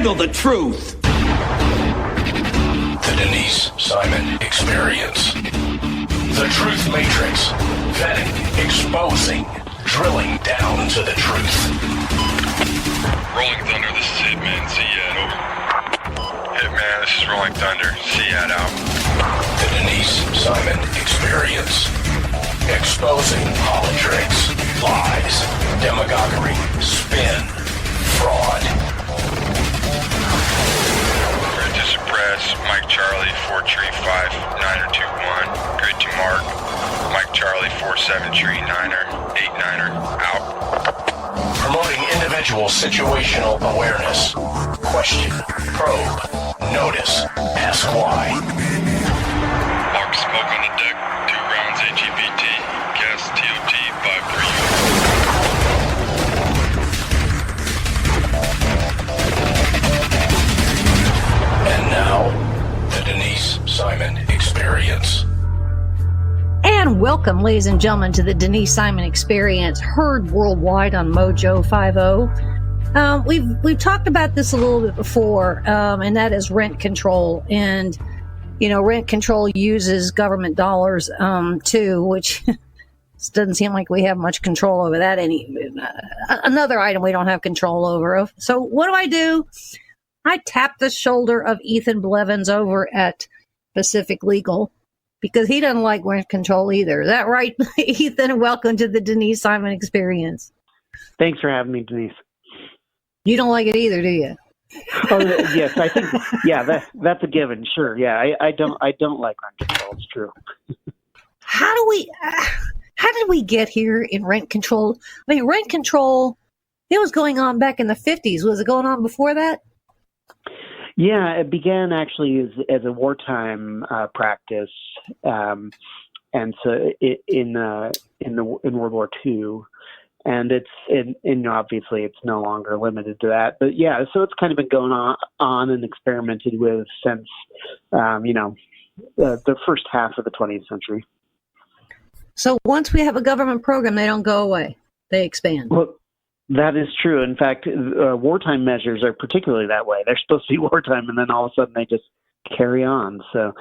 handle the truth. The Denise Simon Experience. The Truth Matrix. Vetting, exposing, drilling down to the truth. Rolling Thunder, this is Hitman, Seat over. Hitman, this is Rolling Thunder, Seat out. The Denise Simon Experience. Exposing politics, lies, demagoguery, spin, fraud. Grid to suppress, Mike Charlie, 4 tree 5, 9er 2-1. Grid to mark, Mike Charlie, 4-7 tree 9er, 8-9er, out. Promoting individual situational awareness. Question, probe, notice, ask why. Mark smoke on the deck, 2 rounds AGPT, gas TOT 5-3. And now, the Denise Simon Experience. And welcome, ladies and gentlemen, to the Denise Simon Experience, heard worldwide on Mojo 50. We've talked about this a little bit before, and that is rent control. And you know, rent control uses government dollars too, which doesn't seem like we have much control over that. Another item we don't have control over. So what do? I tap the shoulder of Ethan Blevins over at Pacific Legal, because he doesn't like rent control either. Is that right, Ethan? Welcome to the Denise Simon Experience. Thanks for having me, Denise. You don't like it either, do you? Oh, yes, I think, yeah, that's a given. Sure, yeah, I don't like rent control. It's true. How did we get here in rent control? I mean, rent control, it was going on back in the 50s. Was it going on before that? Yeah, it began actually as a wartime practice, and so in World War II, and obviously it's no longer limited to that. But yeah, so it's kind of been going on and experimented with since the first half of the 20th century. So once we have a government program, they don't go away; they expand. Well, that is true. In fact, wartime measures are particularly that way. They're supposed to be wartime, and then all of a sudden they just carry on. So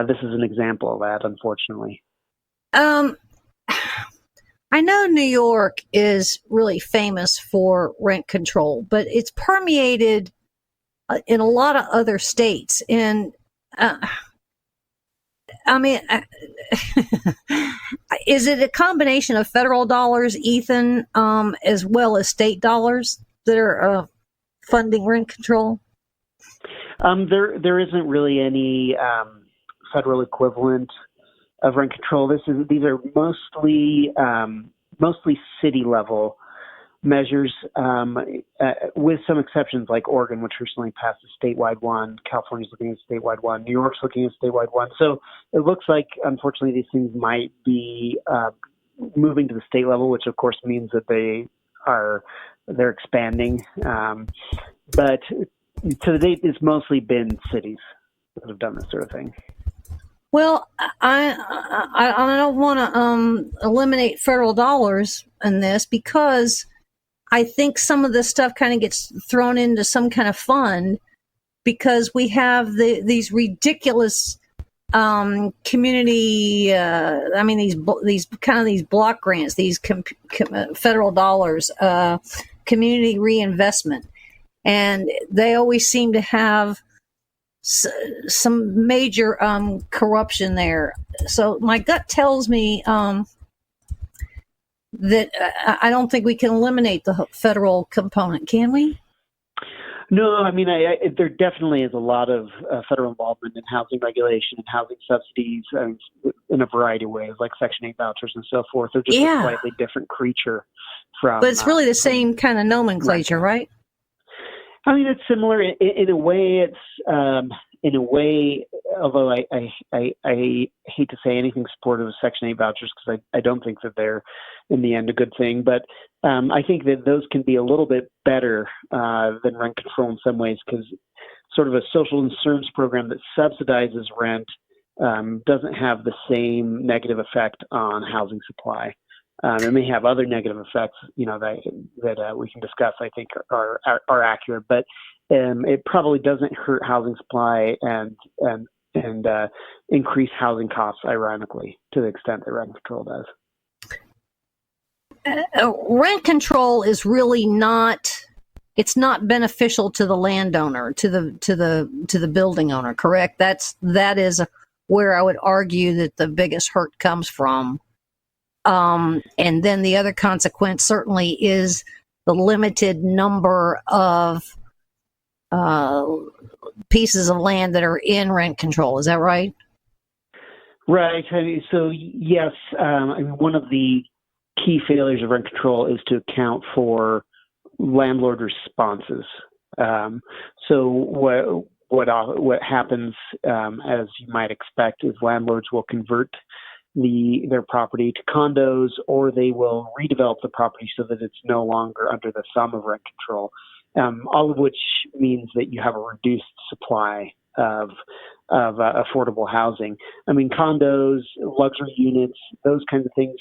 this is an example of that, unfortunately. I know New York is really famous for rent control, but it's permeated in a lot of other states. And is it a combination of federal dollars, Ethan, as well as state dollars that are funding rent control? There isn't really any federal equivalent of rent control. These are mostly city level measures, with some exceptions like Oregon, which recently passed a statewide one. California's looking at a statewide one. New York's looking at a statewide one. So it looks like, unfortunately, these things might be moving to the state level, which of course means that they're expanding. But to date, it's mostly been cities that have done this sort of thing. Well, I don't want to eliminate federal dollars in this, because I think some of this stuff kind of gets thrown into some kind of fund, because we have these ridiculous community. These block grants, these federal dollars, community reinvestment, and they always seem to have some major corruption there. So my gut tells me that I don't think we can eliminate the federal component, can we? No, I mean, there definitely is a lot of federal involvement in housing regulation and housing subsidies, in a variety of ways, like Section 8 vouchers and so forth. They're just a slightly different creature from. But it's really the same kind of nomenclature, right? I mean, it's similar in a way. Although I hate to say anything supportive of Section 8 vouchers, because I don't think that they're in the end a good thing. But I think that those can be a little bit better than rent control in some ways, because sort of a social insurance program that subsidizes rent doesn't have the same negative effect on housing supply. It may have other negative effects, that we can discuss. I think are accurate, but it probably doesn't hurt housing supply and increase housing costs, ironically, to the extent that rent control does. Rent control is really not. It's not beneficial to the landowner, to the building owner. Correct. That is where I would argue that the biggest hurt comes from. And then the other consequence certainly is the limited number of pieces of land that are in rent control. Is that right? Right. So yes, one of the key failures of rent control is to account for landlord responses. So what happens, as you might expect, is landlords will convert their property to condos, or they will redevelop the property so that it's no longer under the thumb of rent control. All of which means that you have a reduced supply of affordable housing. I mean, condos, luxury units, those kinds of things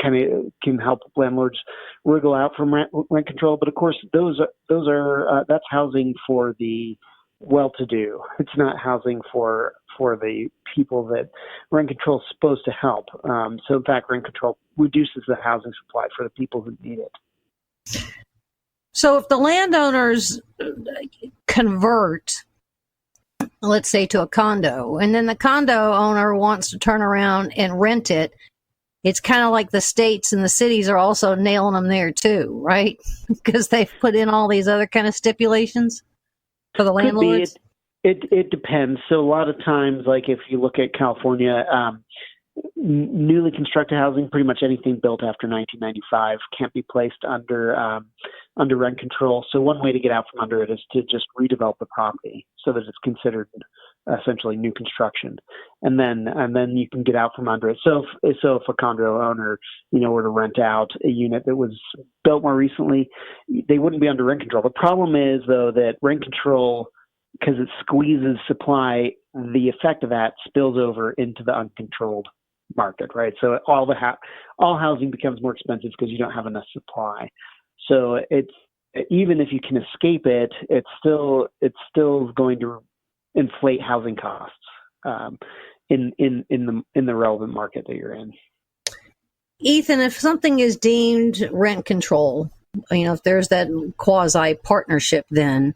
can help landlords wriggle out from rent control. But of course, those are that's housing for the well-to-do. It's not housing for the people that rent control is supposed to help. So in fact, rent control reduces the housing supply for the people who need it. So if the landowners convert, let's say, to a condo, and then the condo owner wants to turn around and rent it, it's kind of like the states and the cities are also nailing them there too, right? Because they've put in all these other kind of stipulations for the landlords. It depends. So a lot of times, like if you look at California, newly constructed housing, pretty much anything built after 1995 can't be placed under rent control. So one way to get out from under it is to just redevelop the property so that it's considered essentially new construction, and then you can get out from under it. So if a condo owner, were to rent out a unit that was built more recently, they wouldn't be under rent control. The problem is, though, that rent control, because it squeezes supply, the effect of that spills over into the uncontrolled market, right? So all housing becomes more expensive because you don't have enough supply. So it's, even if you can escape it, it's still going to inflate housing costs in the relevant market that you're in. Ethan, if something is deemed rent control, if there's that quasi partnership, then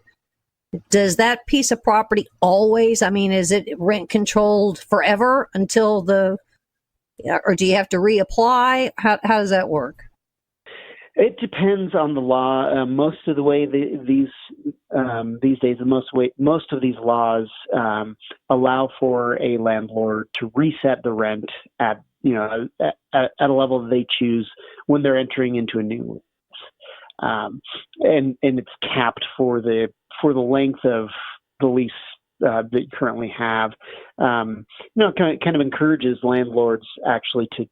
does that piece of property always? I mean, is it rent controlled forever until or do you have to reapply? How does that work? It depends on the law. Most of the way these days, most of these laws allow for a landlord to reset the rent at a level that they choose when they're entering into a new lease, and it's capped for the length of the lease that you currently have. Kind of encourages landlords actually to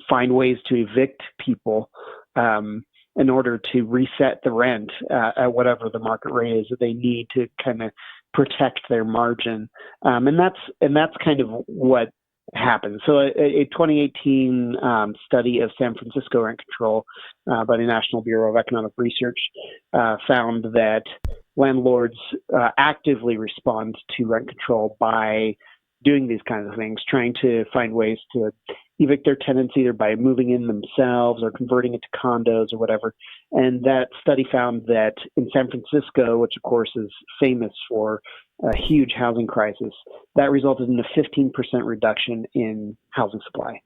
find ways to evict people in order to reset the rent at whatever the market rate is that they need to kind of protect their margin. And that's kind of what happens. So a 2018 study of San Francisco rent control by the National Bureau of Economic Research found that landlords actively respond to rent control by doing these kinds of things, trying to find ways to evict their tenants either by moving in themselves or converting it to condos or whatever. And that study found that in San Francisco, which of course is famous for a huge housing crisis, that resulted in a 15% reduction in housing supply,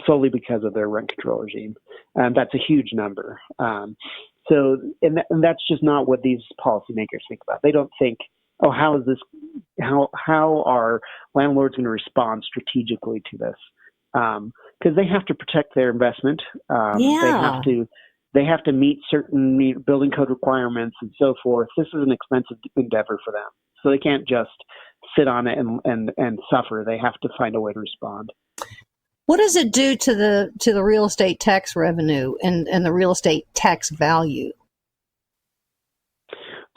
solely because of their rent control regime. That's a huge number. So that's just not what these policymakers think about. They don't think, how are landlords going to respond strategically to this? Because they have to protect their investment. They have to meet certain building code requirements and so forth. This is an expensive endeavor for them, so they can't just sit on it and suffer. They have to find a way to respond. What does it do to the real estate tax revenue and the real estate tax value?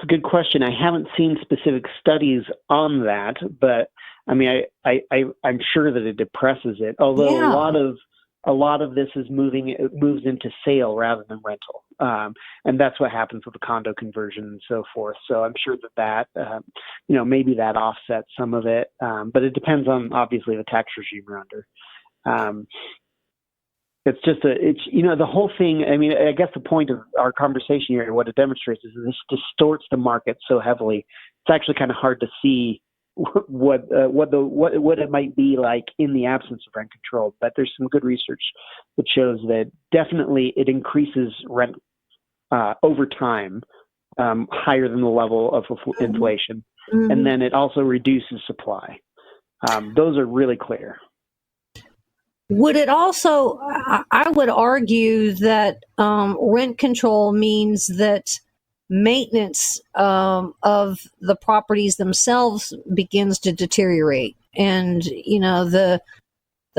It's a good question. I haven't seen specific studies on that, but I mean, I'm sure that it depresses it. Although a a lot of this it moves into sale rather than rental. And that's what happens with the condo conversion and so forth. So I'm sure that maybe that offsets some of it. But it depends on, obviously, the tax regime you're under. It's just the whole thing. I mean, I guess the point of our conversation here, what it demonstrates is this distorts the market so heavily. It's actually kind of hard to see what it might be like in the absence of rent control. But there's some good research that shows that definitely it increases rent over time higher than the level of inflation, and then it also reduces supply. Those are really clear. Would it also, I would argue that rent control means that maintenance of the properties themselves begins to deteriorate, and the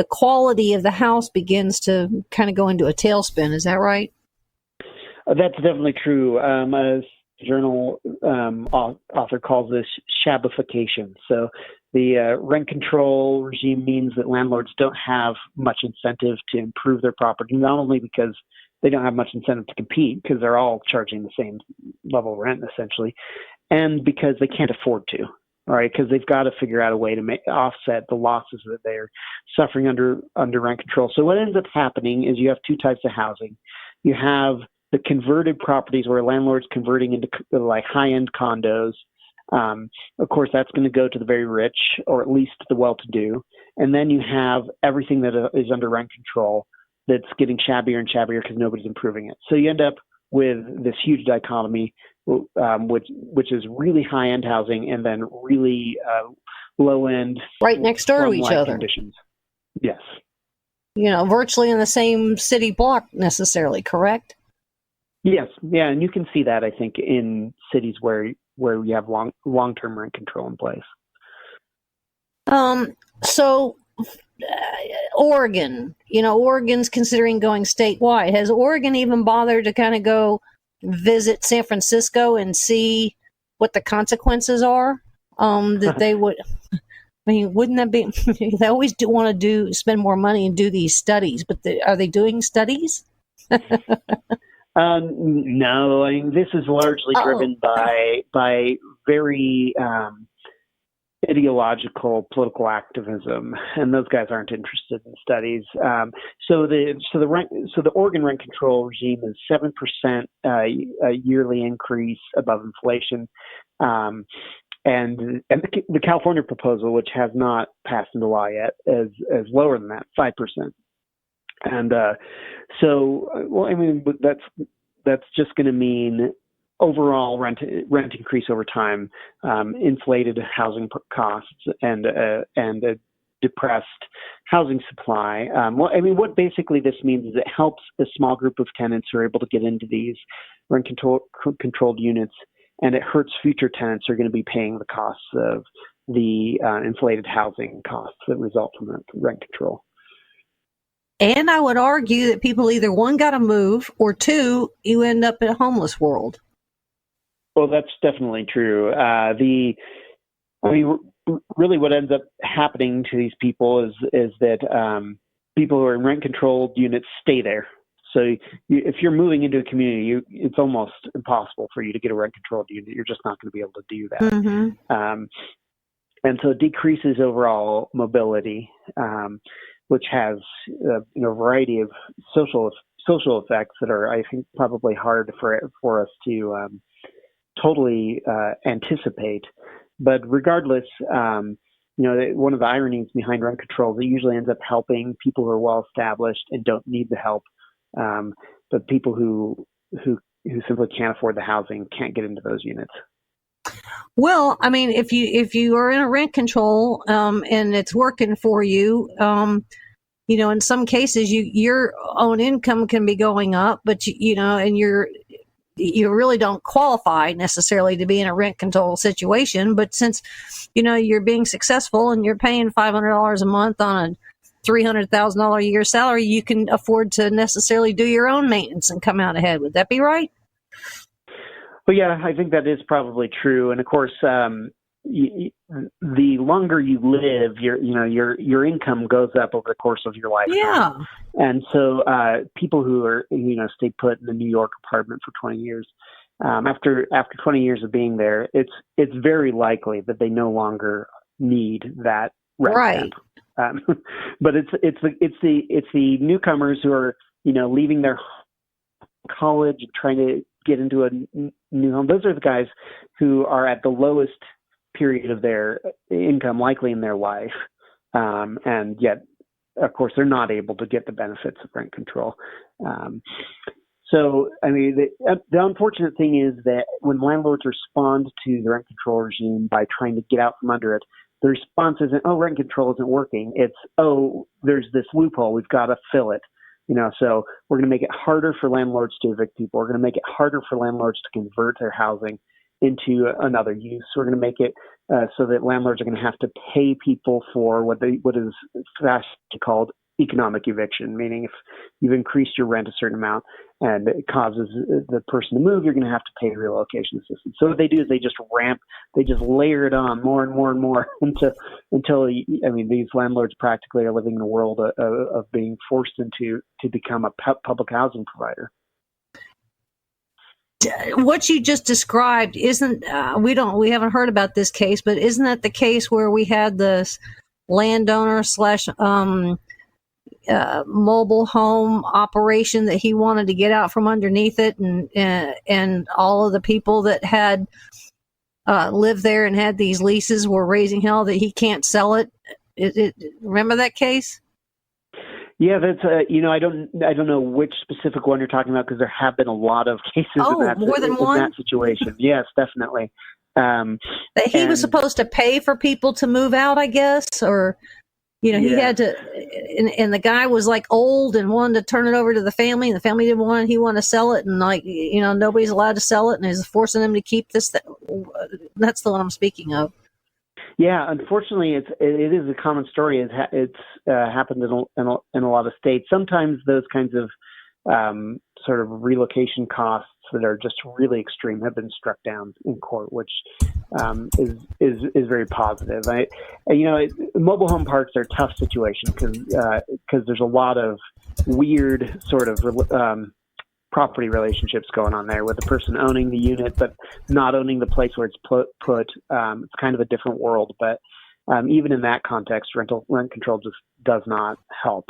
quality of the house begins to kind of go into a tailspin. Is that right? That's definitely true. As the journal author calls this shabification. So the rent control regime means that landlords don't have much incentive to improve their property, not only because they don't have much incentive to compete because they're all charging the same level of rent essentially, and because they can't afford to, all right, because they've got to figure out a way to offset the losses that they're suffering under rent control. So what ends up happening is you have two types of housing. You have the converted properties where landlords converting into like high-end condos. Of course, that's going to go to the very rich, or at least the well-to-do. And then you have everything that is under rent control that's getting shabbier and shabbier because nobody's improving it. So you end up with this huge dichotomy, which is really high-end housing and then really low-end, right next door to each other. Conditions. Yes. Virtually in the same city block necessarily, correct? Yes. Yeah, and you can see that, I think, in cities where you have long-term rent control in place. So Oregon, Oregon's considering going statewide. Has Oregon even bothered to kind of go visit San Francisco and see what the consequences are? That they would, I mean, wouldn't that be, they always do want to spend more money and do these studies, but are they doing studies? No, I mean, this is largely driven by very ideological political activism, and those guys aren't interested in studies. So the Oregon rent control regime is 7% a yearly increase above inflation, and the California proposal, which has not passed into law yet, is lower than that, 5%. And that's just going to mean overall rent increase over time, inflated housing costs, and a depressed housing supply. What basically this means is it helps a small group of tenants who are able to get into these rent controlled units, and it hurts future tenants who are going to be paying the costs of the inflated housing costs that result from rent control. And I would argue that people either, one, got to move, or two, you end up in a homeless world. Well, that's definitely true. Really what ends up happening to these people is that people who are in rent-controlled units stay there. So if you're moving into a community, it's almost impossible for you to get a rent-controlled unit. You're just not going to be able to do that. Mm-hmm. And so it decreases overall mobility, which has a variety of social effects that are, I think, probably hard for us to totally anticipate. But regardless, one of the ironies behind rent control is it usually ends up helping people who are well established and don't need the help, but people who simply can't afford the housing can't get into those units. Well, I mean, if you are in a rent control and it's working for you, in some cases your own income can be going up, but and you really don't qualify necessarily to be in a rent control situation. But since you're being successful and you're paying $500 a month on a $300,000 a year salary, you can afford to necessarily do your own maintenance and come out ahead. Would that be right? Well, yeah, I think that is probably true. And of course, the longer you live, your income goes up over the course of your lifetime. Yeah. And so people who are stay put in a New York apartment for 20 years, after 20 years of being there, it's very likely that they no longer need that rent cap. But it's the newcomers who are leaving their college and trying to get into a new home. Those are the guys who are at the lowest period of their income likely in their life, and yet of course they're not able to get the benefits of rent control. So I mean the unfortunate thing is that when landlords respond to the rent control regime by trying to get out from under it, the response isn't, oh, rent control isn't working. It's, oh, there's this loophole, we've got to fill it. So we're going to make it harder for landlords to evict people. We're going to make it harder for landlords to convert their housing into another use. We're going to make it so that landlords are going to have to pay people for what is fashionably called economic eviction, meaning if you've increased your rent a certain amount and it causes the person to move, you're going to have to pay relocation assistance. So what they do is they just layer it on more and more and more until these landlords practically are living in a world of being forced to become a public housing provider. What you just described isn't we haven't heard about this case, but isn't that the case where we had this landowner / mobile home operation that he wanted to get out from underneath it, and all of the people that had lived there and had these leases were raising hell that he can't sell it? Remember that case? Yeah, that's I don't know which specific one you're talking about, because there have been a lot of cases in that situation. Yes, definitely. That he was supposed to pay for people to move out, I guess, or he had to, and the guy was like old and wanted to turn it over to the family, and the family didn't want it. He wanted to sell it, and nobody's allowed to sell it, and is forcing them to keep this. That's the one I'm speaking of. Yeah, unfortunately, it is a common story. It's happened in a lot of states. Sometimes those kinds of sort of relocation costs that are just really extreme have been struck down in court, which is very positive. Mobile home parks are a tough situation because there's a lot of weird sort of property relationships going on there, with the person owning the unit but not owning the place where it's put. It's kind of a different world, but even in that context, rent control just does not help.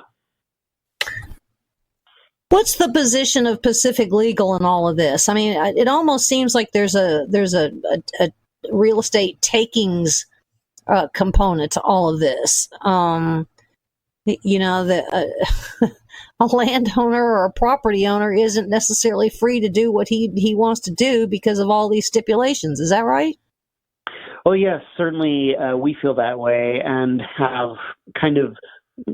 What's the position of Pacific Legal in all of this? I mean, it almost seems like there's a real estate takings component to all of this. A landowner or a property owner isn't necessarily free to do what he wants to do because of all these stipulations. Is that right? Oh, yes, certainly we feel that way, and have kind of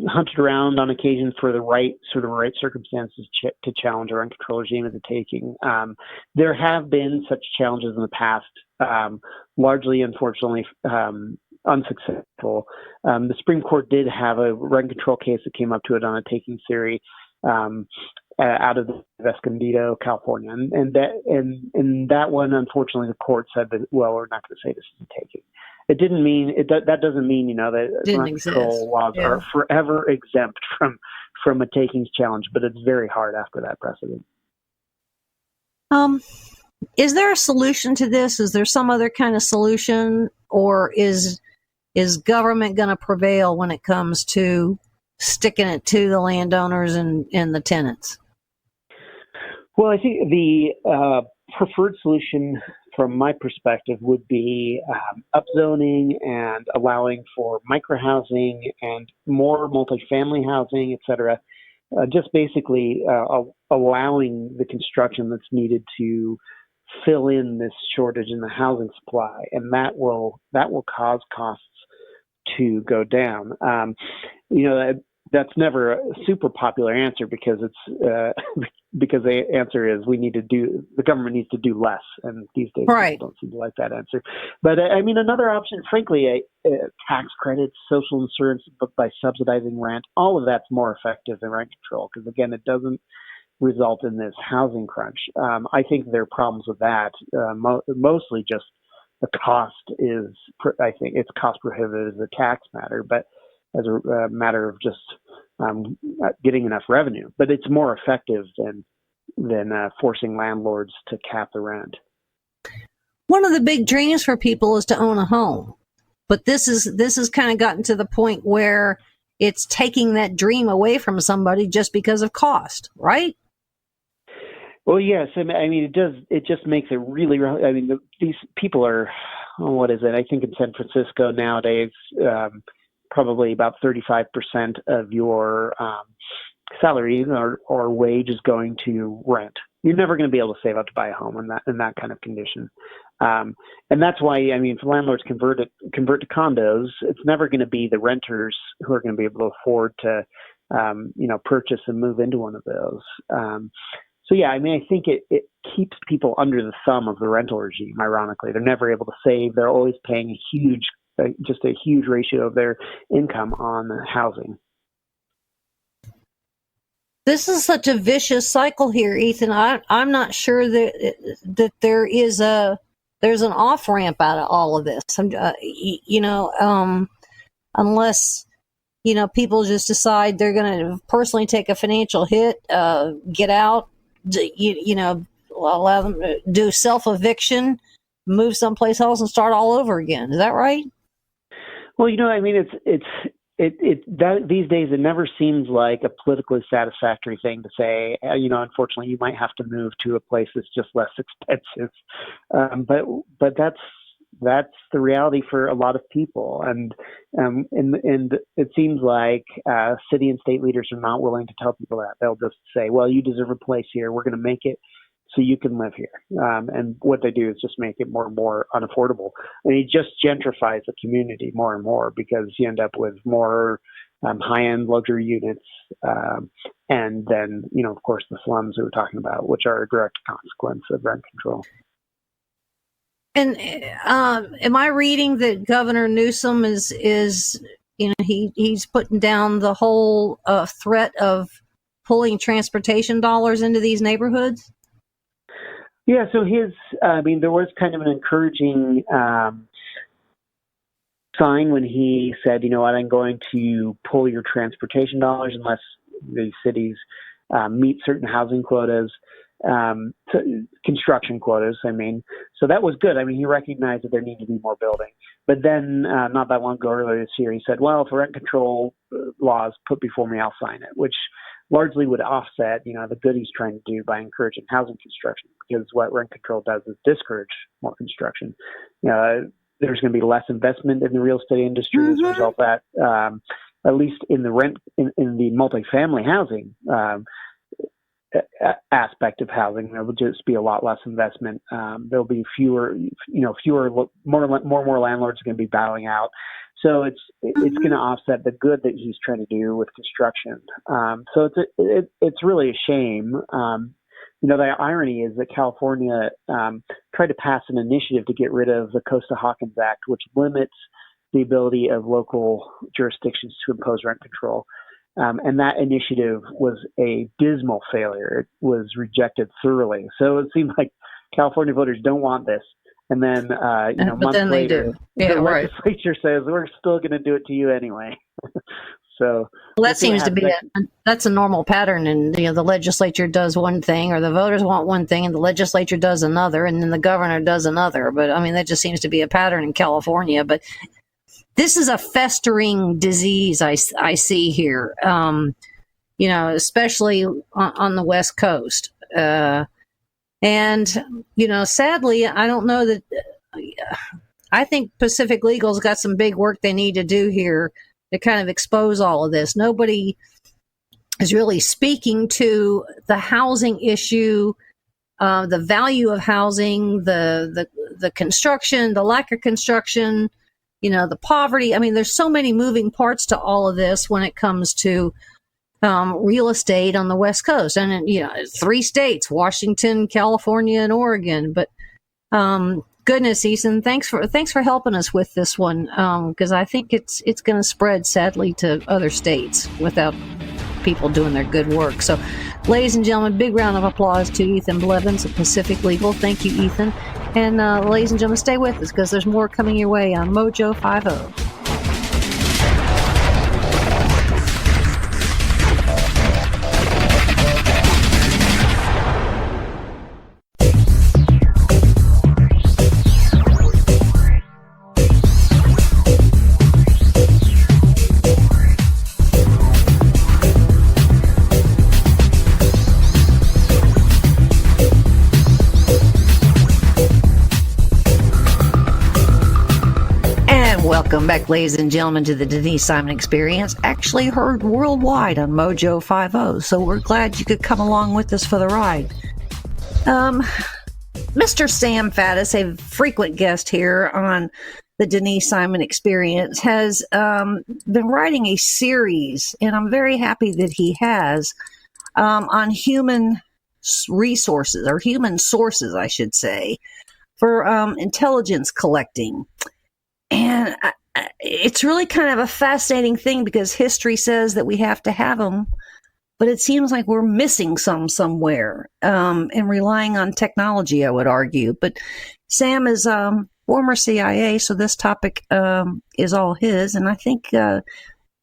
hunted around on occasion for the right circumstances to challenge a rent control regime as a taking. There have been such challenges in the past, largely, unfortunately, unsuccessful. The Supreme Court did have a rent control case that came up to it on a taking theory out of Escondido, California, and that one, unfortunately, the court said that, well, we're not going to say this is a taking. It didn't mean that doesn't mean that rent control laws are forever exempt from a takings challenge, but it's very hard after that precedent. Is there a solution to this? Is there some other kind of solution, or is government going to prevail when it comes to sticking it to the landowners and the tenants? Well, I think the preferred solution from my perspective would be upzoning and allowing for microhousing and more multifamily housing, et cetera. Just basically allowing the construction that's needed to fill in this shortage in the housing supply, and that will cause costs to go down. That's never a super popular answer, because it's because the answer is the government needs to do less, and these days people don't seem to like that answer. But another option, frankly, tax credits, social insurance, but by subsidizing rent, all of that's more effective than rent control, because again, it doesn't result in this housing crunch. I think there are problems with that, mostly just the cost is, I think it's cost prohibitive as a tax matter, but as a matter of just getting enough revenue. But it's more effective than forcing landlords to cap the rent. One of the big dreams for people is to own a home, but this has kind of gotten to the point where it's taking that dream away from somebody just because of cost, right? Well, yes. I mean, it does. It just makes it really. I mean, these people are. What is it? I think in San Francisco nowadays, probably about 35% of your salary or wage is going to rent. You're never going to be able to save up to buy a home in that kind of condition. And that's why, I mean, if landlords convert to condos, it's never going to be the renters who are going to be able to afford to, purchase and move into one of those. So yeah, I mean, I think it keeps people under the thumb of the rental regime. Ironically, they're never able to save. They're always paying a huge ratio of their income on housing. This is such a vicious cycle here, Ethan. I'm not sure that there's an off ramp out of all of this. Unless people just decide they're going to personally take a financial hit, get out, allow them to do self eviction, move someplace else, and start all over again. Is that right? Well, I mean, these days it never seems like a politically satisfactory thing to say. Unfortunately, you might have to move to a place that's just less expensive. But that's the reality for a lot of people, and it seems like city and state leaders are not willing to tell people that. They'll just say, "Well, you deserve a place here. We're going to make it so you can live here." And what they do is just make it more and more unaffordable. I mean, it just gentrifies the community more and more because you end up with more high-end luxury units, and then of course, the slums we were talking about, which are a direct consequence of rent control. And am I reading that Governor Newsom is he's putting down the whole threat of pulling transportation dollars into these neighborhoods? Yeah, so there was kind of an encouraging sign when he said, I'm going to pull your transportation dollars unless the cities meet certain housing quotas. Construction quotas, So that was good. I mean, he recognized that there needed to be more building. But then not that long ago, earlier this year, he said, well, if rent control laws put before me, I'll sign it, which largely would offset, the good he's trying to do by encouraging housing construction, because what rent control does is discourage more construction. There's going to be less investment in the real estate industry as a result of that, at least in the in the multifamily housing aspect of housing. There will just be a lot less investment. There'll be more landlords are going to be bowing out. So it's going to offset the good that he's trying to do with construction. So it's really a shame. The irony is that California tried to pass an initiative to get rid of the Costa-Hawkins Act, which limits the ability of local jurisdictions to impose rent control. And that initiative was a dismal failure. It was rejected thoroughly. So it seemed like California voters don't want this. And then, months later, the legislature says, we're still going to do it to you anyway. So that seems to be that's a normal pattern. And, the legislature does one thing, or the voters want one thing, and the legislature does another, and then the governor does another. But that just seems to be a pattern in California. But this is a festering disease I see here, especially on the West Coast. And, sadly, I don't know that I think Pacific Legal's got some big work they need to do here to kind of expose all of this. Nobody is really speaking to the housing issue, the value of housing, the construction, the lack of construction, the poverty. There's so many moving parts to all of this when it comes to real estate on the West Coast. And, 3 states, Washington, California, and Oregon. But goodness, Ethan, thanks for helping us with this one, because I think it's going to spread, sadly, to other states without people doing their good work. So, ladies and gentlemen, big round of applause to Ethan Blevins of Pacific Legal. Thank you, Ethan. And ladies and gentlemen, stay with us because there's more coming your way on Mojo 50. Welcome back, ladies and gentlemen, to the Denise Simon Experience, actually heard worldwide on Mojo 50. So we're glad you could come along with us for the ride. Mr. Sam Faddis, a frequent guest here on the Denise Simon Experience, has been writing a series, and I'm very happy that he has, on human resources, or human sources, I should say, for intelligence collecting. And it's really kind of a fascinating thing because history says that we have to have them, but it seems like we're missing some somewhere and relying on technology, I would argue. But Sam is former CIA, so this topic is all his. And I think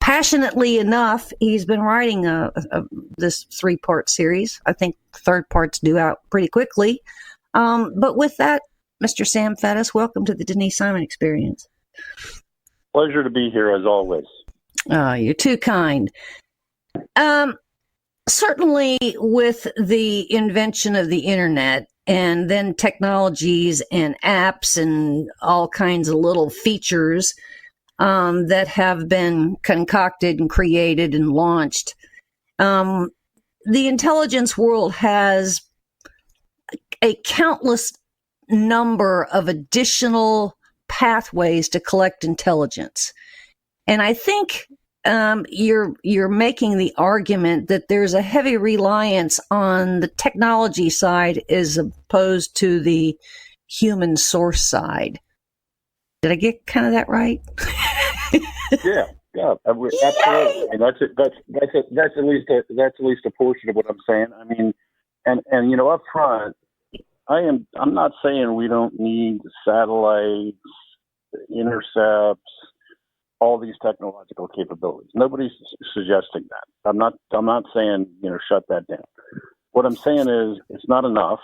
passionately enough, he's been writing this 3-part series. I think the third part's due out pretty quickly. But with that, Mr. Sam Faddis, welcome to the Denise Simon Experience. Pleasure to be here as always. Oh, you're too kind. Certainly with the invention of the internet and then technologies and apps and all kinds of little features that have been concocted and created and launched, the intelligence world has a countless number of additional pathways to collect intelligence. And I think you're making the argument that there's a heavy reliance on the technology side as opposed to the human source side. Did I get kind of that right? Yeah, absolutely. And that's at least a portion of what I'm saying. I mean, and you know, up front, I'm not saying we don't need satellites, intercepts, all these technological capabilities. Nobody's suggesting that. I'm not saying, shut that down. What I'm saying is it's not enough.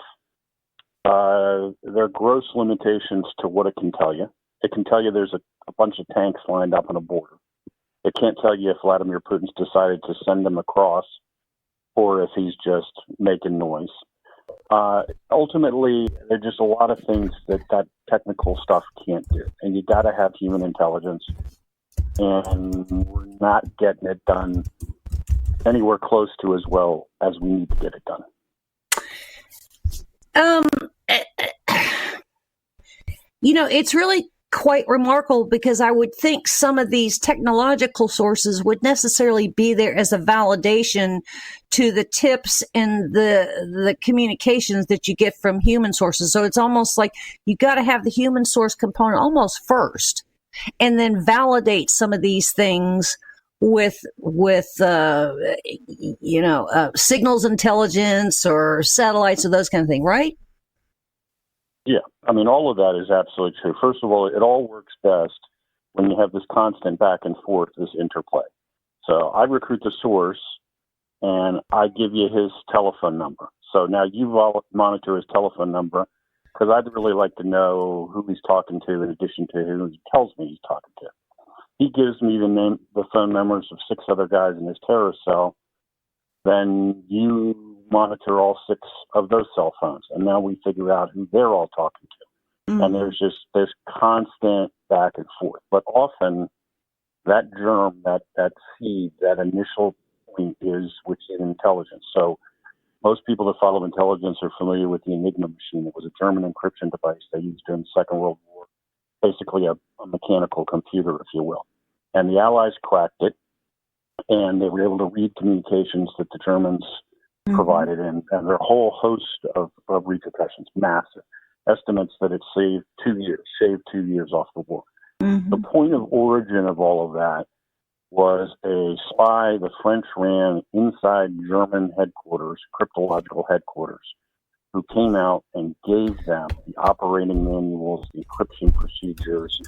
There are gross limitations to what it can tell you. It can tell you there's a bunch of tanks lined up on a border. It can't tell you if Vladimir Putin's decided to send them across or if he's just making noise. Ultimately, there are just a lot of things that technical stuff can't do, and you got to have human intelligence, and we're not getting it done anywhere close to as well as we need to get it done. It's really quite remarkable because I would think some of these technological sources would necessarily be there as a validation to the tips and the communications that you get from human sources. So it's almost like you got to have the human source component almost first and then validate some of these things with signals intelligence or satellites or those kind of things, right? Yeah, I mean, all of that is absolutely true. First of all, it all works best when you have this constant back and forth, this interplay. So I recruit the source, and I give you his telephone number. So now you monitor his telephone number, because I'd really like to know who he's talking to in addition to who he tells me he's talking to. He gives me the phone numbers of 6 other guys in his terrorist cell. Then you monitor all 6 of those cell phones, and now we figure out who they're all talking to. Mm-hmm. And there's just this constant back and forth. But often that germ, that seed, that initial point is within intelligence. So most people that follow intelligence are familiar with the Enigma machine. It was a German encryption device they used during the Second World War, basically a mechanical computer, if you will. And the Allies cracked it, and they were able to read communications that the Germans provided, and there are a whole host of repercussions, massive estimates that it saved 2 years off the war. Mm-hmm. The point of origin of all of that was a spy the French ran inside German headquarters, cryptological headquarters, who came out and gave them the operating manuals, the encryption procedures,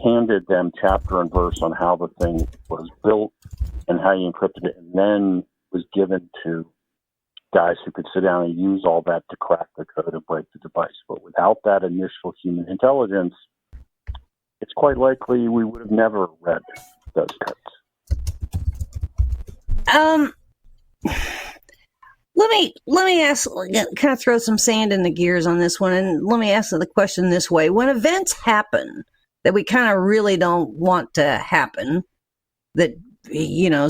handed them chapter and verse on how the thing was built and how you encrypted it, and then was given to guys who could sit down and use all that to crack the code and break the device. But without that initial human intelligence, it's quite likely we would have never read those codes. Let me ask, kind of throw some sand in the gears on this one, and let me ask the question this way: when events happen that we kind of really don't want to happen, that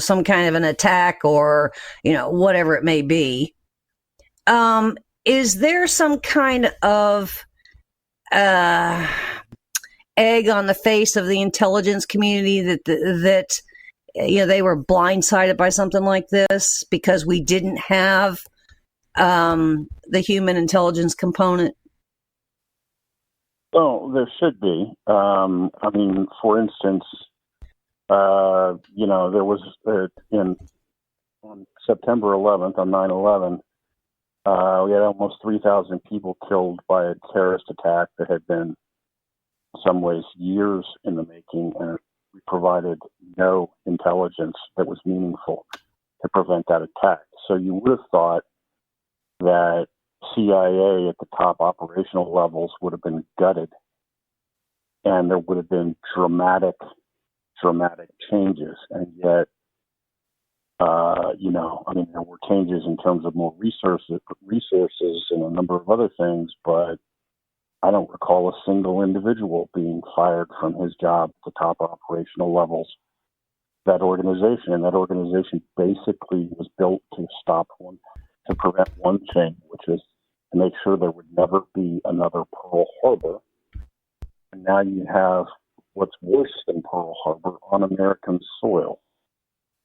some kind of an attack or whatever it may be, is there some kind of egg on the face of the intelligence community that they were blindsided by something like this because we didn't have the human intelligence component? Oh, there should be. For instance, there was on September 11th, on 9/11, we had almost 3,000 people killed by a terrorist attack that had been, in some ways, years in the making, and we provided no intelligence that was meaningful to prevent that attack. So you would have thought that CIA at the top operational levels would have been gutted, and there would have been dramatic changes. And yet, there were changes in terms of more resources and a number of other things, but I don't recall a single individual being fired from his job at the top operational levels. That organization basically was built to prevent one thing, which is to make sure there would never be another Pearl Harbor. And now you have what's worse than Pearl Harbor on American soil.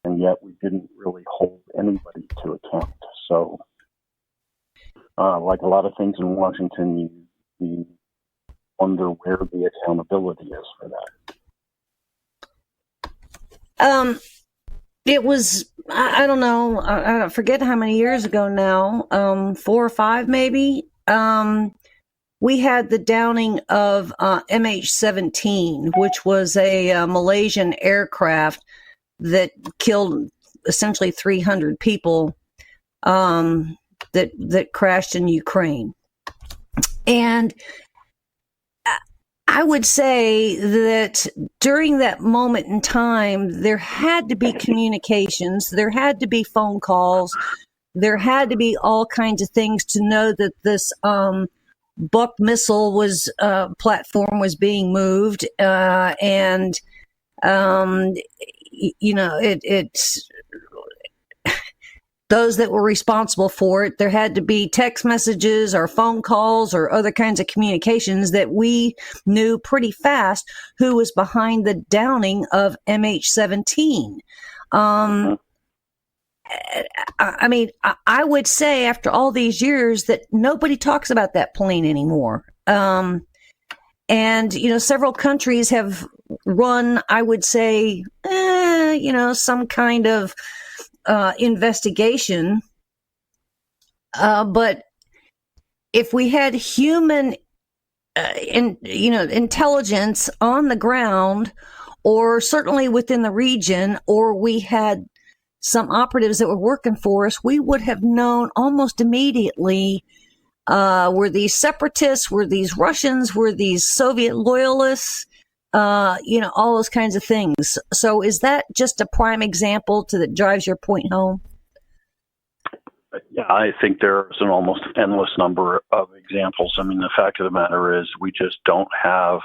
And yet we didn't really hold anybody to account. So, like a lot of things in Washington, you wonder where the accountability is for that. It was, I don't know, I forget how many years ago now, 4 or 5 maybe. We had the downing of MH17, which was a Malaysian aircraft that killed essentially 300 people that crashed in Ukraine. And I would say that during that moment in time, there had to be communications, there had to be phone calls, there had to be all kinds of things to know that this Buck missile platform was being moved, and it's those that were responsible for it. There had to be text messages or phone calls or other kinds of communications that we knew pretty fast who was behind the downing of MH17. I would say after all these years that nobody talks about that plane anymore. And several countries have run, I would say, some kind of investigation. But if we had human, intelligence on the ground, or certainly within the region, or we had some operatives that were working for us, we would have known almost immediately, were these separatists, were these Russians, were these Soviet loyalists, all those kinds of things. So is that just a prime example that drives your point home? Yeah, I think there's an almost endless number of examples. I mean, the fact of the matter is we just don't have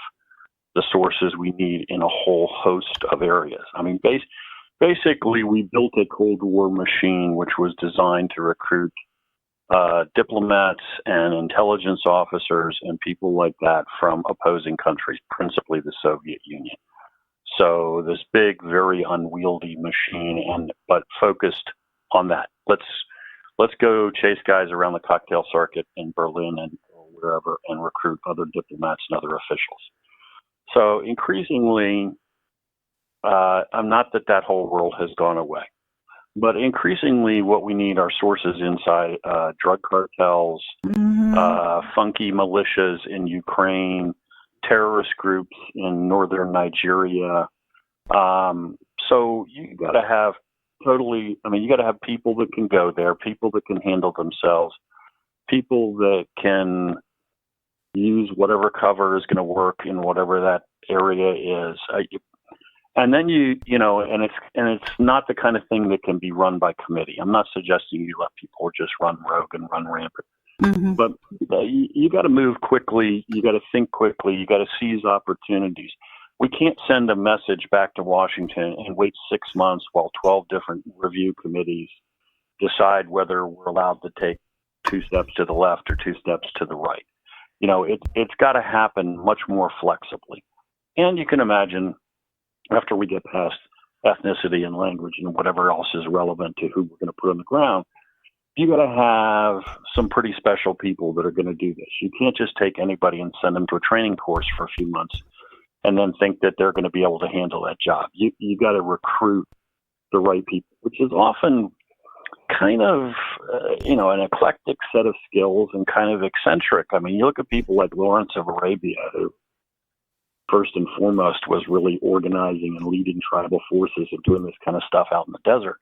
the sources we need in a whole host of areas. I mean, basically, we built a Cold War machine which was designed to recruit diplomats and intelligence officers and people like that from opposing countries, principally the Soviet Union. So this big, very unwieldy machine, but focused on that. Let's go chase guys around the cocktail circuit in Berlin and wherever and recruit other diplomats and other officials. So increasingly, I'm not that whole world has gone away. But increasingly what we need are sources inside drug cartels, funky militias in Ukraine, terrorist groups in northern Nigeria. So you got to have you got to have people that can go there, people that can handle themselves, people that can use whatever cover is going to work in whatever that area is. And then it's not the kind of thing that can be run by committee. I'm not suggesting you let people just run rogue and run rampant. Mm-hmm. But you got to move quickly. You got to think quickly. You got to seize opportunities. We can't send a message back to Washington and wait 6 months while 12 different review committees decide whether we're allowed to take 2 steps to the left or 2 steps to the right. It's got to happen much more flexibly. And you can imagine after we get past ethnicity and language and whatever else is relevant to who we're going to put on the ground, you got to have some pretty special people that are going to do this. You can't just take anybody and send them to a training course for a few months and then think that they're going to be able to handle that job. You got to recruit the right people, which is often kind of, an eclectic set of skills and kind of eccentric. I mean, you look at people like Lawrence of Arabia, who first and foremost was really organizing and leading tribal forces and doing this kind of stuff out in the desert.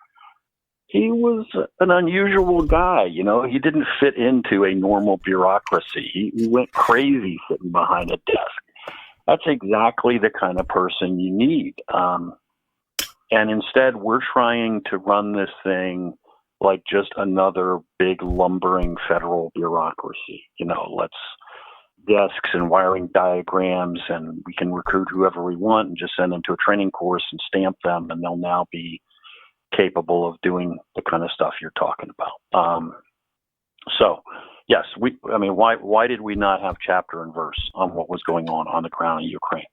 He was an unusual guy. He didn't fit into a normal bureaucracy. He went crazy sitting behind a desk. That's exactly the kind of person you need. And instead, we're trying to run this thing like just another big lumbering federal bureaucracy. Let's desks and wiring diagrams, and we can recruit whoever we want and just send them to a training course and stamp them, and they'll now be capable of doing the kind of stuff you're talking about. So, yes, why did we not have chapter and verse on what was going on the ground in Ukraine?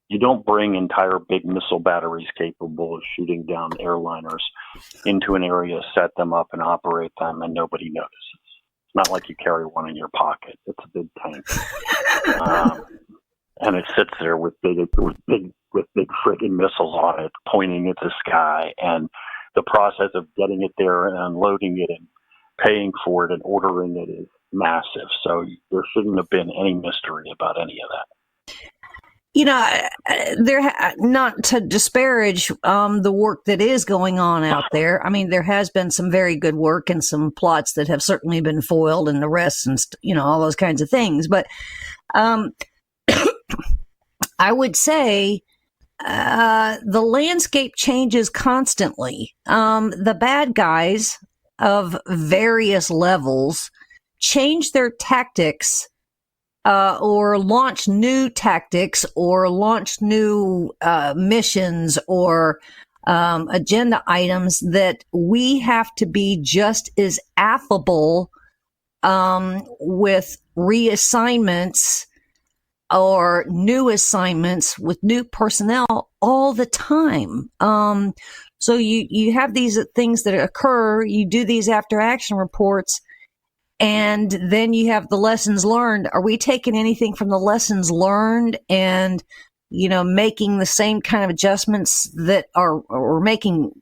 You don't bring entire big missile batteries capable of shooting down airliners into an area, set them up, and operate them, and nobody notices. It's not like you carry one in your pocket. It's a big tank, and it sits there with big friggin' missiles on it, pointing at the sky. And the process of getting it there and unloading it and paying for it and ordering it is massive. So there shouldn't have been any mystery about any of that. Not to disparage the work that is going on out there. I mean, there has been some very good work and some plots that have certainly been foiled and arrests and, all those kinds of things. But I would say the landscape changes constantly. The bad guys of various levels change their tactics or launch new tactics or launch new missions or agenda items that we have to be just as affable with reassignments or new assignments with new personnel all the time. So you have these things that occur, you do these after action reports, and then you have the lessons learned. Are we taking anything from the lessons learned and, making the same kind of adjustments that are, or making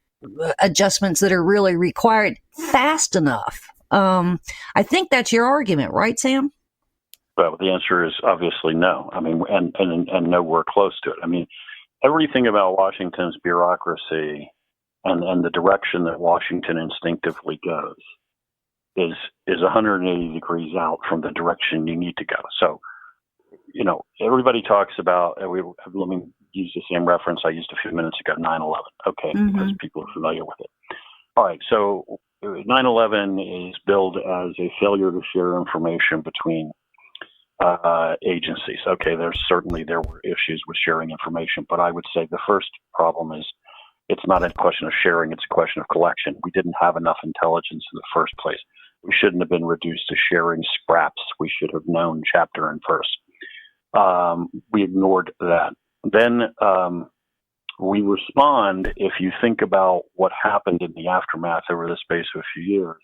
adjustments that are really required fast enough? I think that's your argument, right, Sam? Well, the answer is obviously no. I mean, and nowhere close to it. I mean, everything about Washington's bureaucracy and the direction that Washington instinctively goes is 180 degrees out from the direction you need to go. So, everybody talks about, let me use the same reference I used a few minutes ago, 9/11. Okay, because people are familiar with it. All right, so 9/11 is billed as a failure to share information between agencies. Okay, there were issues with sharing information, but I would say the first problem is it's not a question of sharing, it's a question of collection. We didn't have enough intelligence in the first place. We shouldn't have been reduced to sharing scraps. We should have known chapter and verse. We ignored that. Then we respond, if you think about what happened in the aftermath over the space of a few years,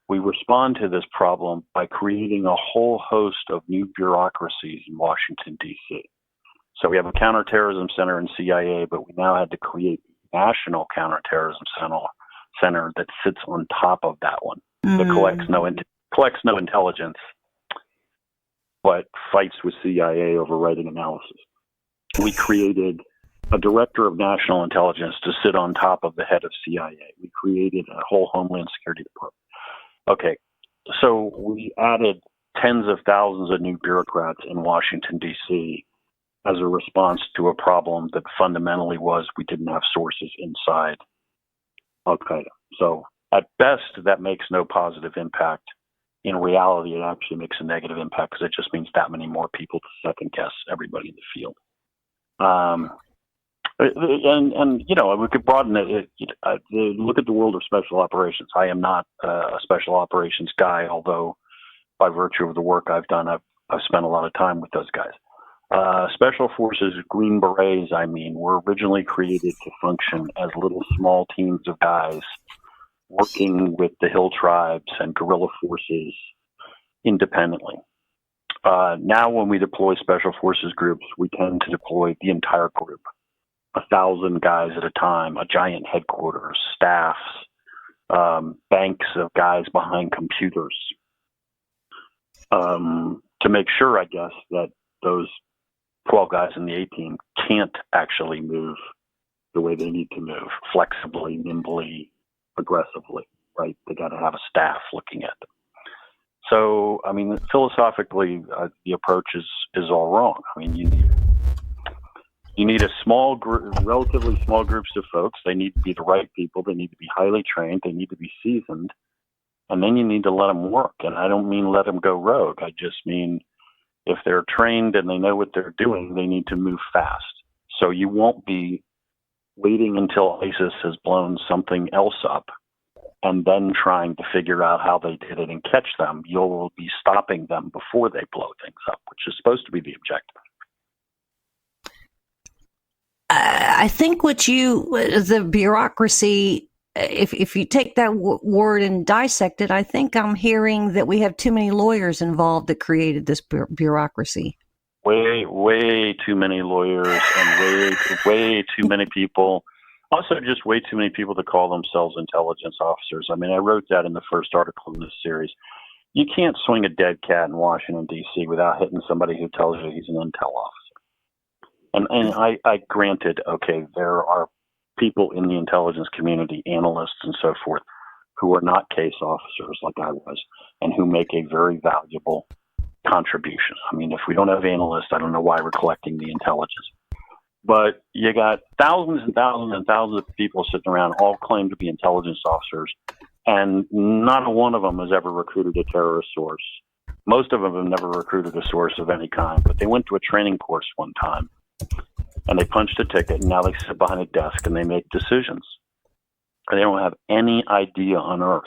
we respond to this problem by creating a whole host of new bureaucracies in Washington, D.C. So we have a counterterrorism center in CIA, but we now had to create a national counterterrorism center that sits on top of that one, that collects no intelligence, but fights with CIA over writing analysis. We created a director of national intelligence to sit on top of the head of CIA. We created a whole Homeland Security department. Okay, so we added tens of thousands of new bureaucrats in Washington, D.C. as a response to a problem that fundamentally was we didn't have sources inside Al-Qaeda. So at best, that makes no positive impact. In reality, it actually makes a negative impact because it just means that many more people to second guess everybody in the field. And you know, we could broaden it. Look at the world of special operations. I am not a special operations guy, although by virtue of the work I've done, I've spent a lot of time with those guys. Special forces, Green Berets, were originally created to function as little small teams of guys working with the hill tribes and guerrilla forces independently. Now when we deploy special forces groups, we tend to deploy the entire group, 1,000 guys at a time, a giant headquarters, staffs, banks of guys behind computers, to make sure, I guess, that those 12 guys in the A-team can't actually move the way they need to move, flexibly, nimbly, aggressively, right? They got to have a staff looking at them. So, philosophically, the approach is all wrong. You need a small group, relatively small groups of folks. They need to be the right people. They need to be highly trained. They need to be seasoned. And then you need to let them work. And I don't mean let them go rogue. I just mean if they're trained and they know what they're doing, they need to move fast. So you won't be waiting until ISIS has blown something else up and then trying to figure out how they did it and catch them. You'll be stopping them before they blow things up, which is supposed to be the objective. I think the bureaucracy, if you take that word and dissect it, I think I'm hearing that we have too many lawyers involved that created this bureaucracy. Way too many lawyers and way too many people. Also, just way too many people that call themselves intelligence officers. I wrote that in the first article in this series. You can't swing a dead cat in Washington, D.C. without hitting somebody who tells you he's an intel officer. And I granted, okay, there are people in the intelligence community, analysts and so forth, who are not case officers like I was, and who make a very valuable contribution. If we don't have analysts, I don't know why we're collecting the intelligence. But you got thousands and thousands and thousands of people sitting around, all claim to be intelligence officers, and not one of them has ever recruited a terrorist source. Most of them have never recruited a source of any kind, but they went to a training course one time, and they punched a ticket, and now they sit behind a desk and they make decisions. And they don't have any idea on earth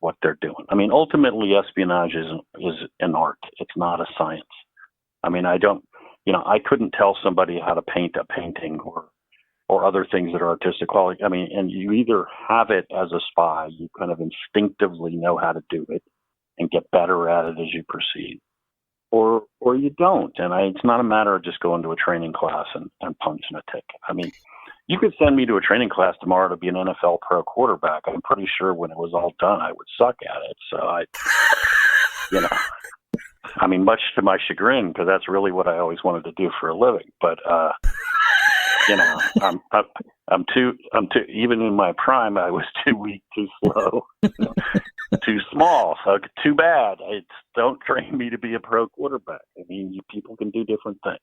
what they're doing. Ultimately, espionage is an art. It's not a science. I couldn't tell somebody how to paint a painting or other things that are artistic quality. And you either have it as a spy, you kind of instinctively know how to do it and get better at it as you proceed, or you don't. And it's not a matter of just going to a training class and punching a ticket. You could send me to a training class tomorrow to be an NFL pro quarterback. I'm pretty sure when it was all done, I would suck at it. So much to my chagrin, because that's really what I always wanted to do for a living. But, I'm too, even in my prime, I was too weak, too slow, too small. So too bad. Don't train me to be a pro quarterback. You people can do different things.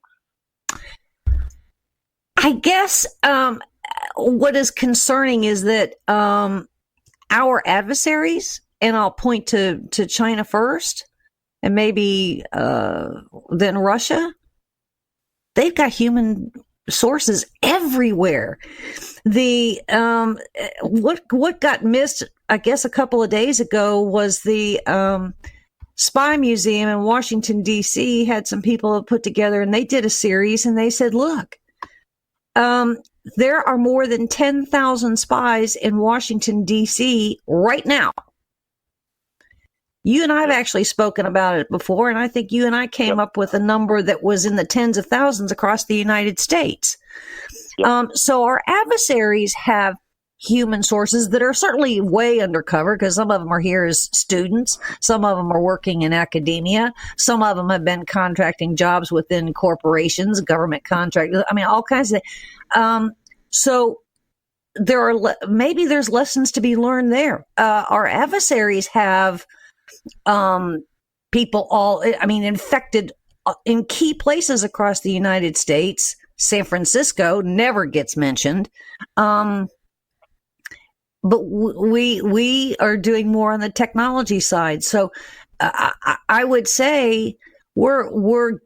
I guess what is concerning is that our adversaries, and I'll point to China first, and maybe then Russia, they've got human sources everywhere. The what got missed, I guess, a couple of days ago was the Spy Museum in Washington, D.C. had some people put together, and they did a series, and they said, look, there are more than 10,000 spies in Washington, D.C. right now. You and I have actually spoken about it before, and I think you and I came up with a number that was in the tens of thousands across the United States. So our adversaries have human sources that are certainly way undercover, because some of them are here as students, some of them are working in academia, some of them have been contracting jobs within corporations, government contractors. I mean, all kinds of things. So there are maybe there's lessons to be learned there. Our adversaries have people infected in key places across the United States. San Francisco never gets mentioned. But we are doing more on the technology side. So I would say we're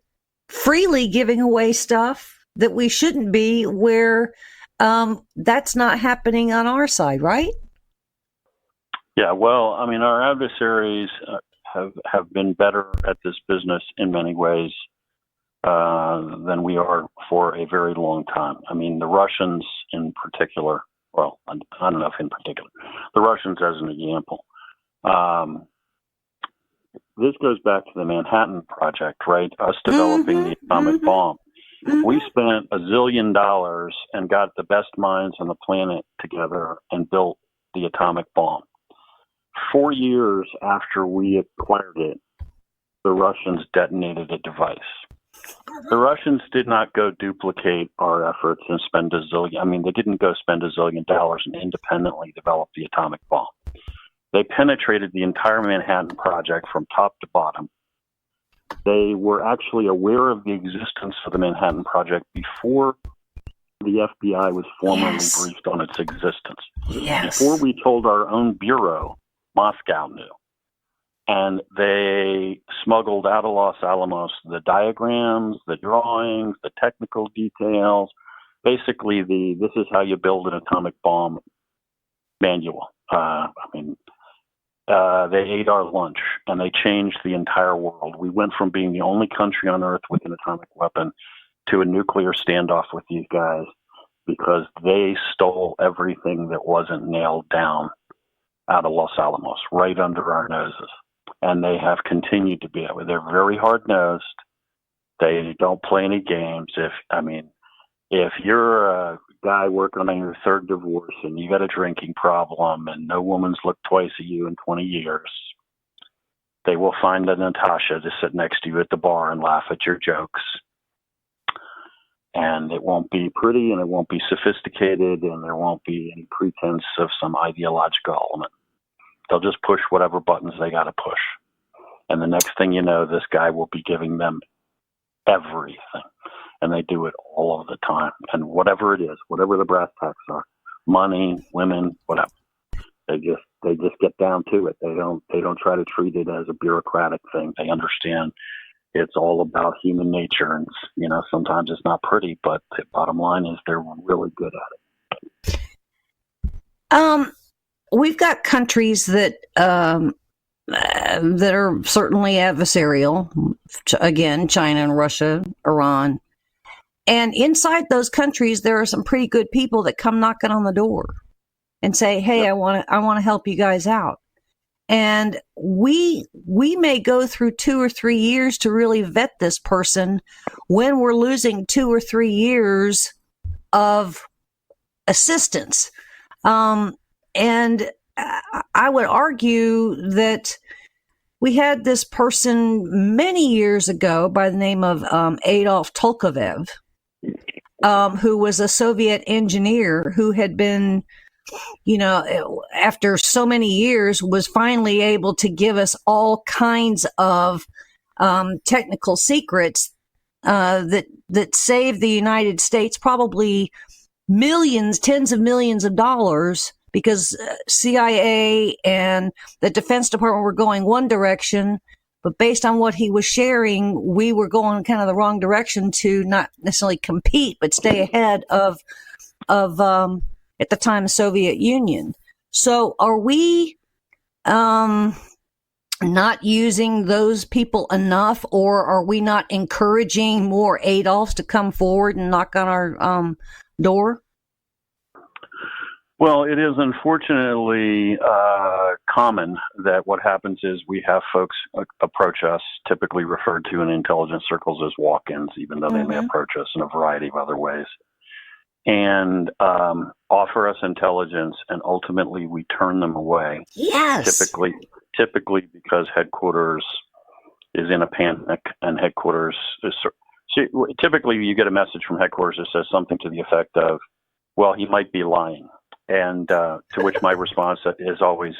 freely giving away stuff that we shouldn't be, where that's not happening on our side, right? Yeah, well, I mean, our adversaries have been better at this business in many ways than we are for a very long time. I mean, the Russians in particular. Well, I don't know if in particular. The Russians as an example. This goes back to the Manhattan Project, right? Us developing the atomic bomb. We spent $1 zillion and got the best minds on the planet together and built the atomic bomb. 4 years after we acquired it, the Russians detonated a device. The Russians did not go duplicate our efforts and spend $1 zillion. I mean, they didn't go spend $1 zillion and independently develop the atomic bomb. They penetrated the entire Manhattan Project from top to bottom. They were actually aware of the existence of the Manhattan Project before the FBI was formally briefed on its existence. Before we told our own bureau, Moscow knew. And they smuggled out of Los Alamos the diagrams, the drawings, the technical details, basically this is how you build an atomic bomb manual. They ate our lunch, and they changed the entire world. We went from being the only country on Earth with an atomic weapon to a nuclear standoff with these guys because they stole everything that wasn't nailed down out of Los Alamos, right under our noses. And they have continued to be that way. They're very hard-nosed. They don't play any games. If you're a guy working on your third divorce and you got a drinking problem and no woman's looked twice at you in 20 years, they will find a Natasha to sit next to you at the bar and laugh at your jokes. And it won't be pretty, and it won't be sophisticated, and there won't be any pretense of some ideological element. They'll just push whatever buttons they got to push. And the next thing you know, this guy will be giving them everything. And they do it all of the time. And whatever it is, whatever the brass tacks are, money, women, whatever, they just get down to it. They don't try to treat it as a bureaucratic thing. They understand it's all about human nature. And, sometimes it's not pretty, but the bottom line is they're really good at it. We've got countries that are certainly adversarial. Again, China and Russia, Iran. And inside those countries, there are some pretty good people that come knocking on the door and say, "Hey, I want to help you guys out." And we may go through 2 or 3 years to really vet this person when we're losing 2 or 3 years of assistance. And I would argue that we had this person many years ago by the name of Adolf Tolkachev, who was a Soviet engineer who had been, after so many years, was finally able to give us all kinds of technical secrets that saved the United States probably millions, tens of millions of dollars, because CIA and the Defense Department were going one direction, but based on what he was sharing, we were going kind of the wrong direction to not necessarily compete, but stay ahead of at the time, the Soviet Union. So are we not using those people enough, or are we not encouraging more Adolfs to come forward and knock on our door? Well, it is unfortunately common that what happens is we have folks approach us, typically referred to in intelligence circles as walk-ins, even though they may approach us in a variety of other ways, and offer us intelligence, and ultimately we turn them away. Yes. Typically because headquarters is in a panic, and headquarters is. Typically, you get a message from headquarters that says something to the effect of, "Well, he might be lying." And to which my response is always,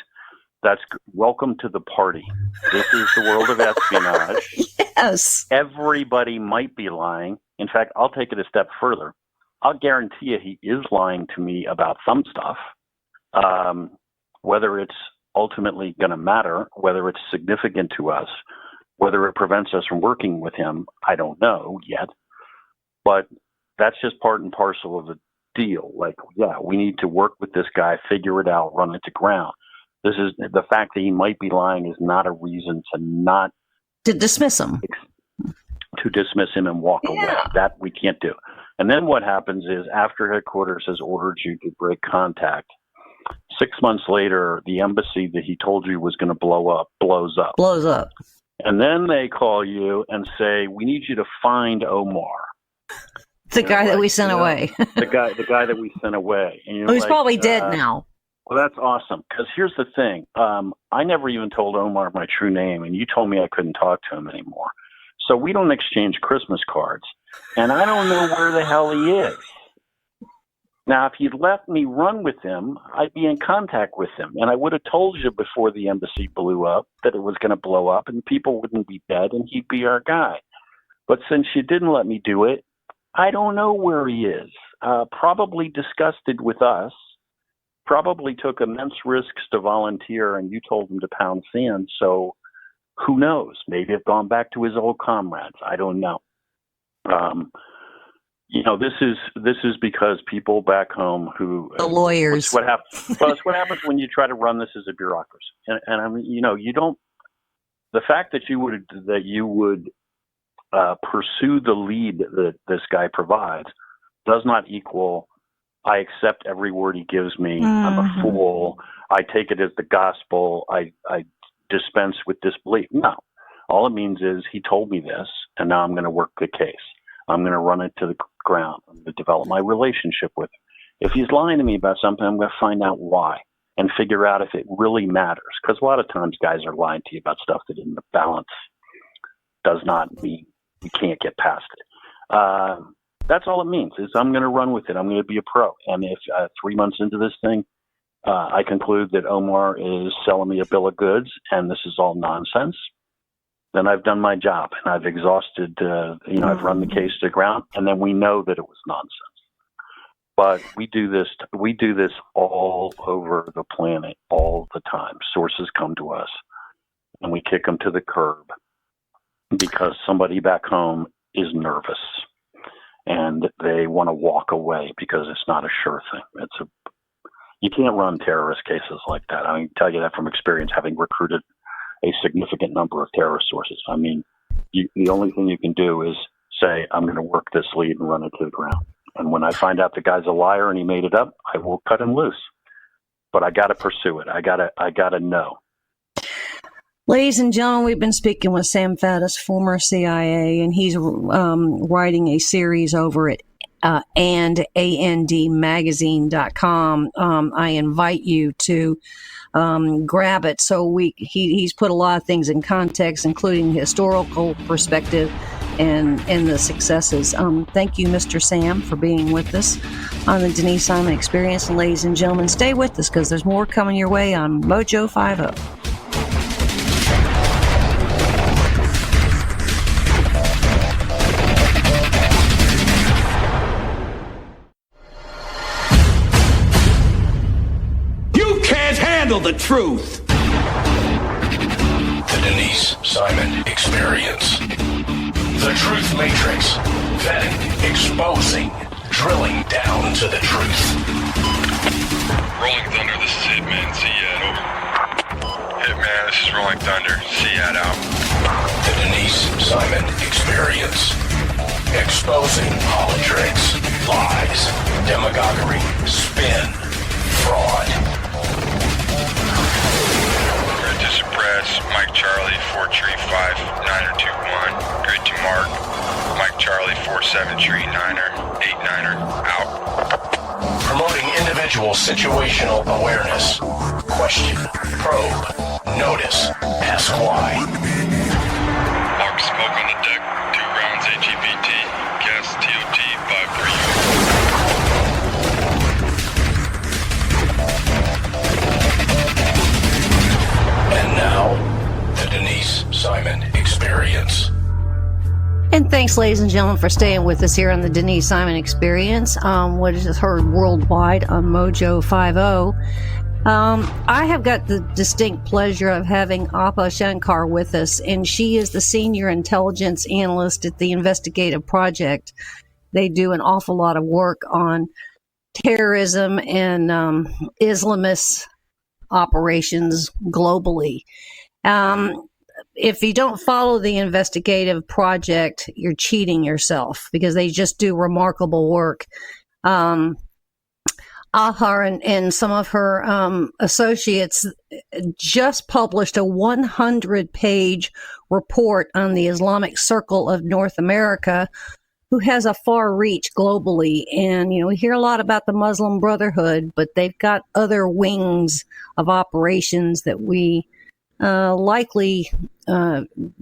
"That's welcome to the party. This is the world of espionage. Yes. Everybody might be lying. In fact, I'll take it a step further. I'll guarantee you he is lying to me about some stuff. Whether it's ultimately going to matter, whether it's significant to us, whether it prevents us from working with him, I don't know yet. But that's just part and parcel of the deal. Like, yeah, we need to work with this guy, figure it out, run it to ground. This is the fact that he might be lying is not a reason to dismiss him. To dismiss him and walk away. That we can't do. And then what happens is after headquarters has ordered you to break contact, 6 months later, the embassy that he told you was going to blow up blows up. Blows up. And then they call you and say, "We need you to find Omar." The guy that we sent away. the guy that we sent away. And he's probably dead now. Well, that's awesome. Because here's the thing. I never even told Omar my true name, and you told me I couldn't talk to him anymore. So we don't exchange Christmas cards. And I don't know where the hell he is. Now, if you'd let me run with him, I'd be in contact with him. And I would have told you before the embassy blew up that it was going to blow up and people wouldn't be dead and he'd be our guy. But since you didn't let me do it, I don't know where he is. Probably disgusted with us. Probably took immense risks to volunteer, and you told him to pound sand. So who knows? Maybe have gone back to his old comrades. I don't know. This is because people back home who the lawyers. What happens? Well, it's what happens when you try to run this as a bureaucracy. And I mean, you don't. The fact that you would pursue the lead that this guy provides does not equal I accept every word he gives me. I'm a fool. I take it as the gospel. I dispense with disbelief. No. All it means is he told me this, and now I'm going to work the case. I'm going to run it to the ground. I'm going to develop my relationship with him. If he's lying to me about something, I'm going to find out why and figure out if it really matters. Because a lot of times guys are lying to you about stuff that in the balance does not mean we can't get past it. That's all it means is I'm going to run with it. I'm going to be a pro. And if 3 months into this thing, I conclude that Omar is selling me a bill of goods and this is all nonsense, then I've done my job and I've exhausted, I've run the case to the ground, and then we know that it was nonsense. But we do this all over the planet all the time. Sources come to us and we kick them to the curb because somebody back home is nervous and they want to walk away because it's not a sure thing. You can't run terrorist cases like that. I can tell you that from experience, having recruited a significant number of terrorist sources. I mean, the only thing you can do is say, I'm going to work this lead and run it to the ground. And when I find out the guy's a liar and he made it up, I will cut him loose. But I got to pursue it. I got to know. Ladies and gentlemen, we've been speaking with Sam Faddis, former CIA, and he's writing a series over at andmagazine.com. I invite you to grab it. So he's put a lot of things in context, including historical perspective and the successes. Thank you, Mr. Sam, for being with us on the Denise Simon Experience. And ladies and gentlemen, stay with us because there's more coming your way on Mojo 50. The truth. The Denise Simon Experience. The Truth Matrix. Vetting, exposing, drilling down to the truth. Rolling Thunder, this is Hitman. Ziad, over. Hitman, this is Rolling Thunder. Ziad, out. The Denise Simon Experience. Exposing politics, lies, demagoguery, spin, fraud. Grid to suppress, Mike Charlie, 4 tree 5, 9er 2-1. Grid to mark, Mike Charlie, 4-7 tree 9er, 8-9er, out. Promoting individual situational awareness. Question, probe, notice, ask why. Mark smoke on the deck, 2 rounds AGPT, gas TOT 5-3. And now, the Denise Simon Experience. And thanks, ladies and gentlemen, for staying with us here on the Denise Simon Experience, what is heard worldwide on Mojo 50. I have got the distinct pleasure of having Abha Shankar with us, and she is the Senior Intelligence Analyst at the Investigative Project. They do an awful lot of work on terrorism and Islamist operations globally. If you don't follow the Investigative Project, you're cheating yourself because they just do remarkable work. Abha and some of her associates just published a 100-page report on the Islamic Circle of North America, who has a far reach globally. And, we hear a lot about the Muslim Brotherhood, but they've got other wings of operations that we likely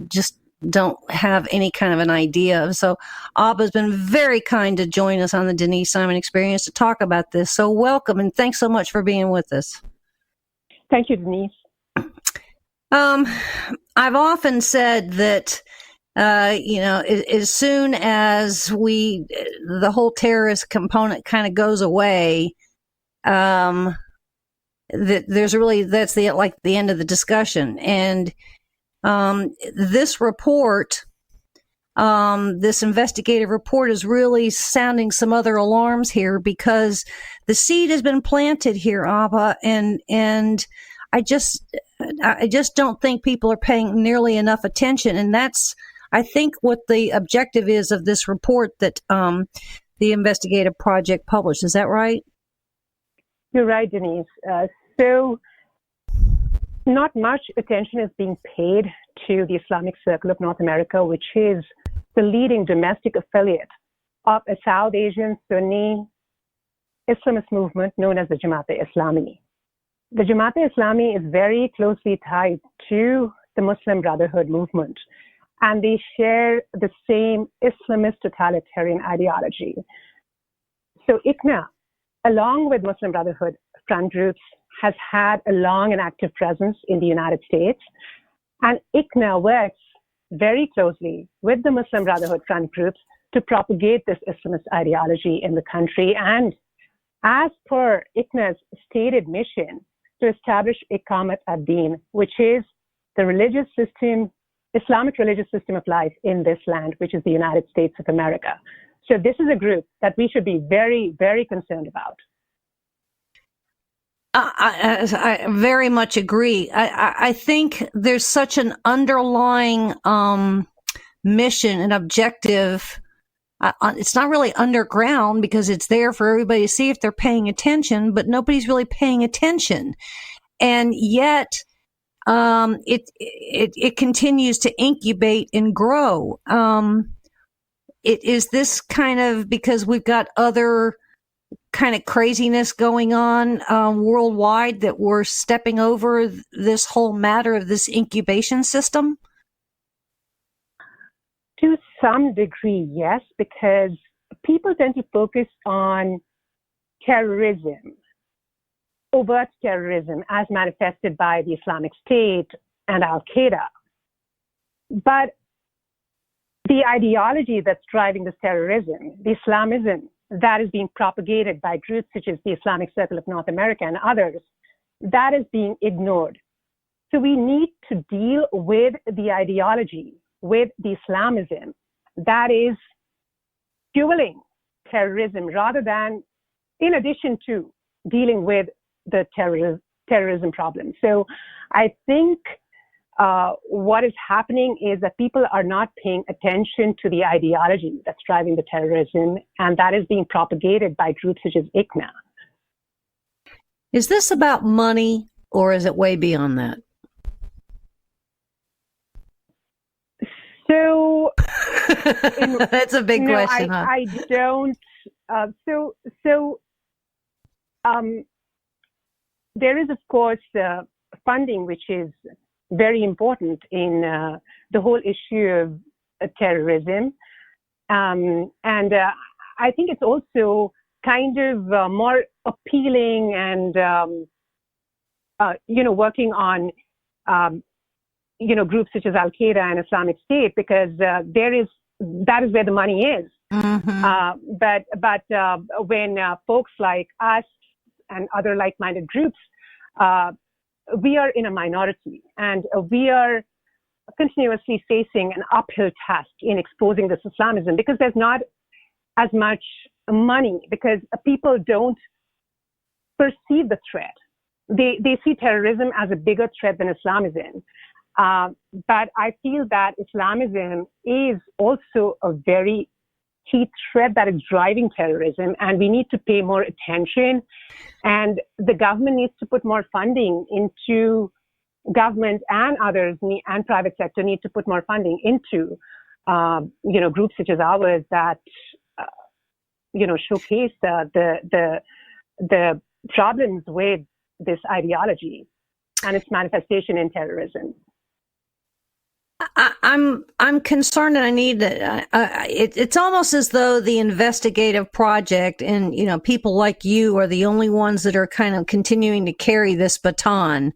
just don't have any kind of an idea of. So Abha's been very kind to join us on the Denise Simon Experience to talk about this. So welcome, and thanks so much for being with us. Thank you, Denise. I've often said that, as soon as the whole terrorist component kind of goes away, that's the end of the discussion. And this report, this investigative report, is really sounding some other alarms here, because the seed has been planted here, Abha, and I just don't think people are paying nearly enough attention, and that's, I think, what the objective is of this report that the Investigative Project published. Is that right? You're right, Denise. So not much attention is being paid to the Islamic Circle of North America, which is the leading domestic affiliate of a South Asian Sunni Islamist movement known as the Jamaat-e-Islami. The Jamaat-e-Islami is very closely tied to the Muslim Brotherhood movement, and they share the same Islamist totalitarian ideology. So ICNA, along with Muslim Brotherhood front groups, has had a long and active presence in the United States. And ICNA works very closely with the Muslim Brotherhood front groups to propagate this Islamist ideology in the country. And as per ICNA's stated mission, to establish Iqamat ad-Din, which is the religious system, Islamic religious system of life in this land, which is the United States of America. So this is a group that we should be very, very concerned about. I very much agree. I think there's such an underlying mission and objective. It's not really underground because it's there for everybody to see if they're paying attention, but nobody's really paying attention. And yet it continues to incubate and grow. It is this kind of, because we've got other kind of craziness going on worldwide, that we're stepping over this whole matter of this incubation system? To some degree, yes, because people tend to focus on terrorism, overt terrorism, as manifested by the Islamic State and Al-Qaeda. But the ideology that's driving this terrorism, the Islamism that is being propagated by groups such as the Islamic Circle of North America and others, that is being ignored. So we need to deal with the ideology, with the Islamism that is fueling terrorism, rather than, in addition to dealing with the terrorism problem. So I think what is happening is that people are not paying attention to the ideology that's driving the terrorism, and that is being propagated by groups such as ICNA. Is this about money, or is it way beyond that? So that's a big question. I don't. There is, of course, funding, which is very important in the whole issue of terrorism, and I think it's also kind of more appealing and working on groups such as Al Qaeda and Islamic State, because that is where the money is. Mm-hmm. But when folks like us and other like-minded groups, we are in a minority, and we are continuously facing an uphill task in exposing this Islamism, because there's not as much money, because people don't perceive the threat. They see terrorism as a bigger threat than Islamism. But I feel that Islamism is also a very key threat that is driving terrorism, and we need to pay more attention, and the government needs to put more funding into government, and others and private sector need to put more funding into groups such as ours that showcase the problems with this ideology and its manifestation in terrorism. I'm concerned, and I need to. It's almost as though the investigative project and people like you are the only ones that are kind of continuing to carry this baton.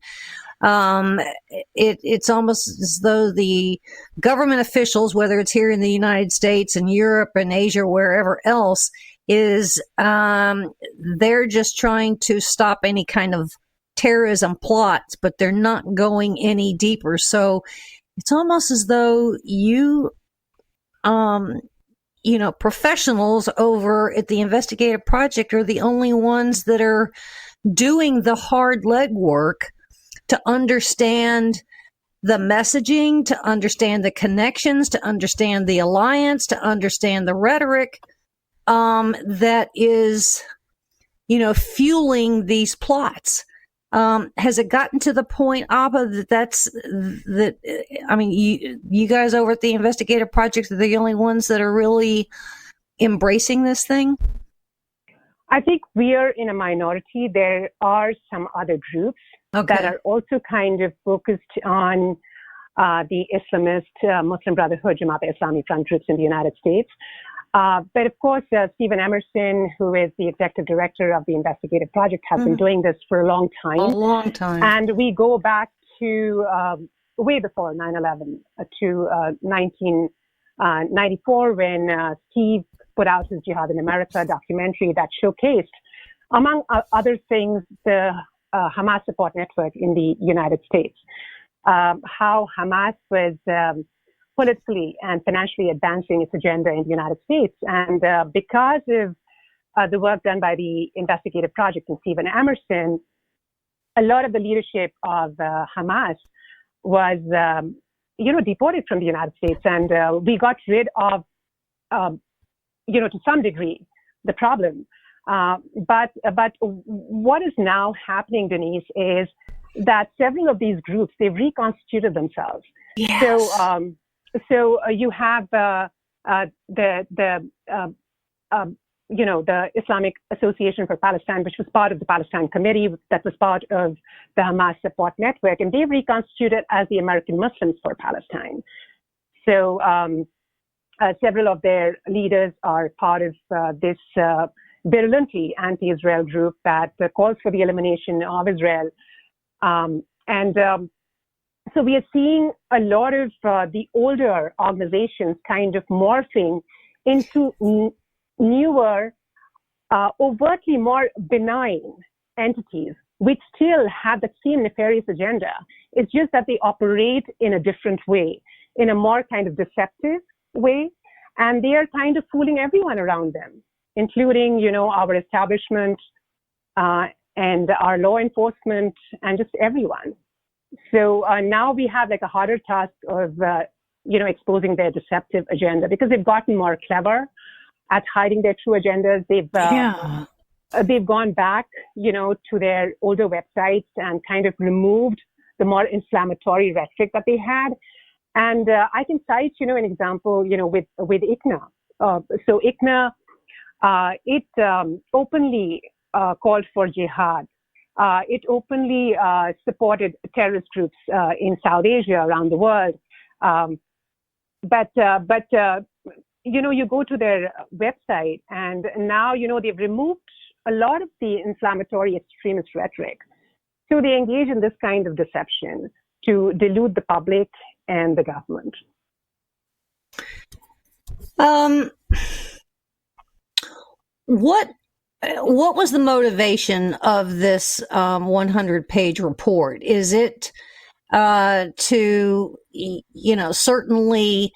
It's almost as though the government officials, whether it's here in the United States and Europe and Asia or wherever else, is they're just trying to stop any kind of terrorism plots, but they're not going any deeper. So it's almost as though you, professionals over at the investigative project are the only ones that are doing the hard legwork to understand the messaging, to understand the connections, to understand the alliance, to understand the rhetoric that is, fueling these plots. Has it gotten to the point, Abha, you guys over at the investigative project are the only ones that are really embracing this thing? I think we are in a minority. There are some other groups that are also kind of focused on the Islamist Muslim Brotherhood, Jamaat-e-Islami front groups in the United States. But of course, Stephen Emerson, who is the executive director of the investigative project, has been doing this for a long time. A long time. And we go back to way before 9/11, to 1994, when Steve put out his Jihad in America documentary that showcased, among other things, the Hamas support network in the United States. How Hamas was politically and financially advancing its agenda in the United States. And because of the work done by the investigative project and Stephen Emerson, a lot of the leadership of Hamas was, deported from the United States. And we got rid of, to some degree, the problem. But what is now happening, Denise, is that several of these groups, they've reconstituted themselves. Yes. So you have the Islamic Association for Palestine, which was part of the Palestine Committee, that was part of the Hamas support network, and they reconstituted as the American Muslims for Palestine. So several of their leaders are part of this virulently anti-Israel group that calls for the elimination of Israel. So we are seeing a lot of the older organizations kind of morphing into newer, overtly more benign entities, which still have the same nefarious agenda. It's just that they operate in a different way, in a more kind of deceptive way, and they are kind of fooling everyone around them, including, our establishment and our law enforcement and just everyone. So now we have like a harder task of, exposing their deceptive agenda, because they've gotten more clever at hiding their true agendas. They've they've gone back, to their older websites and kind of removed the more inflammatory rhetoric that they had. And I can cite, an example, with ICNA. So ICNA, it openly called for jihad. It openly supported terrorist groups in South Asia, around the world. But you go to their website, and now, they've removed a lot of the inflammatory extremist rhetoric. So they engage in this kind of deception to delude the public and the government. What was the motivation of this 100-page report? Is it to, certainly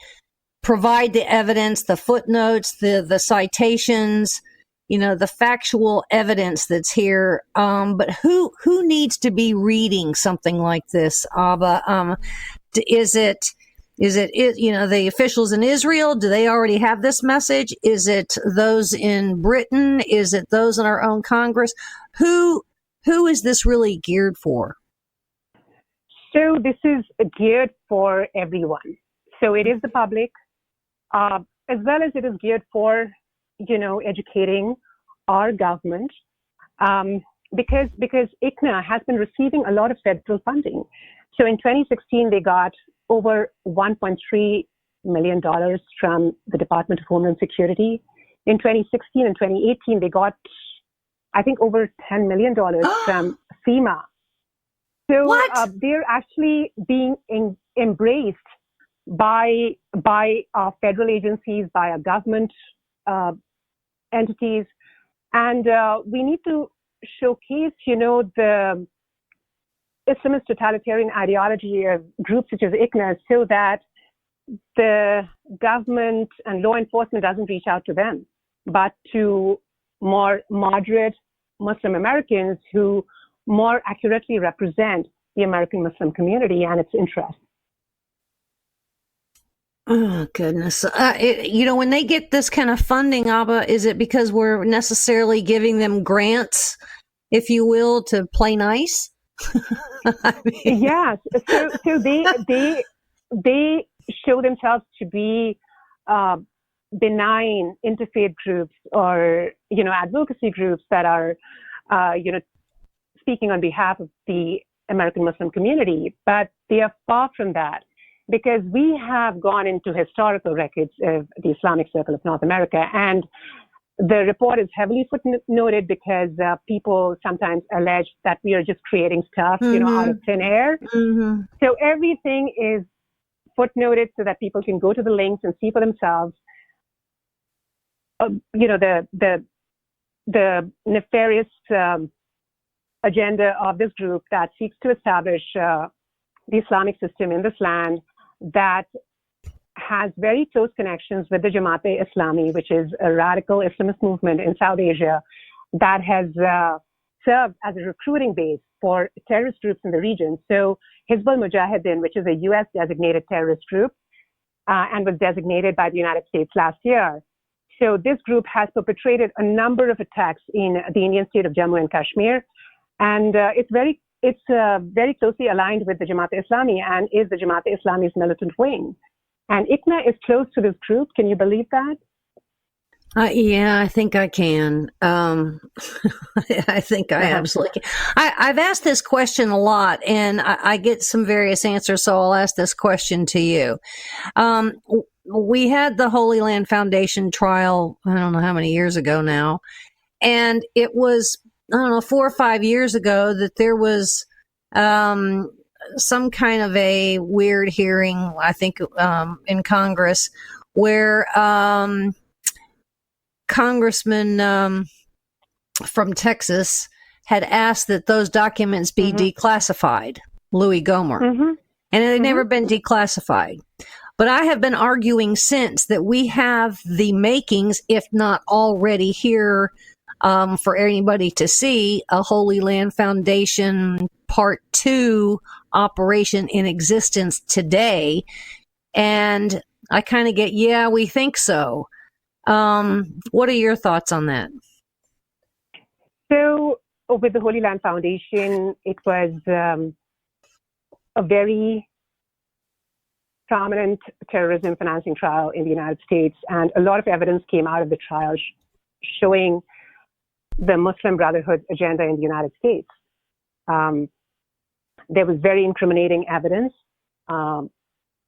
provide the evidence, the footnotes, the citations, the factual evidence that's here? But who needs to be reading something like this, Abha? Is it the officials in Israel? Do they already have this message? Is it those in Britain? Is it those in our own Congress? Who is this really geared for? So this is geared for everyone. So it is the public, as well as it is geared for, educating our government, because ICNA has been receiving a lot of federal funding. So in 2016, they got over $1.3 million from the Department of Homeland Security. In 2016 and 2018, they got, I think, over $10 million from FEMA. So they're actually being embraced by federal agencies, by our government entities. And we need to showcase, the Islamist totalitarian ideology of groups such as ICNA, so that the government and law enforcement doesn't reach out to them, but to more moderate Muslim Americans who more accurately represent the American Muslim community and its interests. Oh, goodness. When they get this kind of funding, Abha, is it because we're necessarily giving them grants, if you will, to play nice? Yes. So they show themselves to be benign interfaith groups or, advocacy groups that are, speaking on behalf of the American Muslim community, but they are far from that, because we have gone into historical records of the Islamic Circle of North America, and the report is heavily footnoted because people sometimes allege that we are just creating stuff, out of thin air. Mm-hmm. So everything is footnoted so that people can go to the links and see for themselves, the nefarious agenda of this group that seeks to establish the Islamic system in this land that has very close connections with the Jamaat-e-Islami, which is a radical Islamist movement in South Asia that has served as a recruiting base for terrorist groups in the region. So Hizbul Mujahideen, which is a U.S. designated terrorist group and was designated by the United States last year. So this group has perpetrated a number of attacks in the Indian state of Jammu and Kashmir, and it's very closely aligned with the Jamaat-e-Islami and is the Jamaat-e-Islami's militant wing. And ICNA is close to this group. Can you believe that? Yeah, I think I can. I think I absolutely can. I've asked this question a lot, and I get some various answers, so I'll ask this question to you. We had the Holy Land Foundation trial, I don't know how many years ago now, and it was, 4 or 5 years ago that there was some kind of a weird hearing, I think, in Congress, where Congressman from Texas had asked that those documents be declassified, Louis Gohmert, and it had never been declassified. But I have been arguing since that we have the makings, if not already here, for anybody to see, a Holy Land Foundation Part 2 operation in existence today. And I kind of get, yeah, we think so. What are your thoughts on that? So with the Holy Land Foundation, it was a very prominent terrorism financing trial in the United States, and a lot of evidence came out of the trial showing the Muslim Brotherhood agenda in the United States. There was very incriminating evidence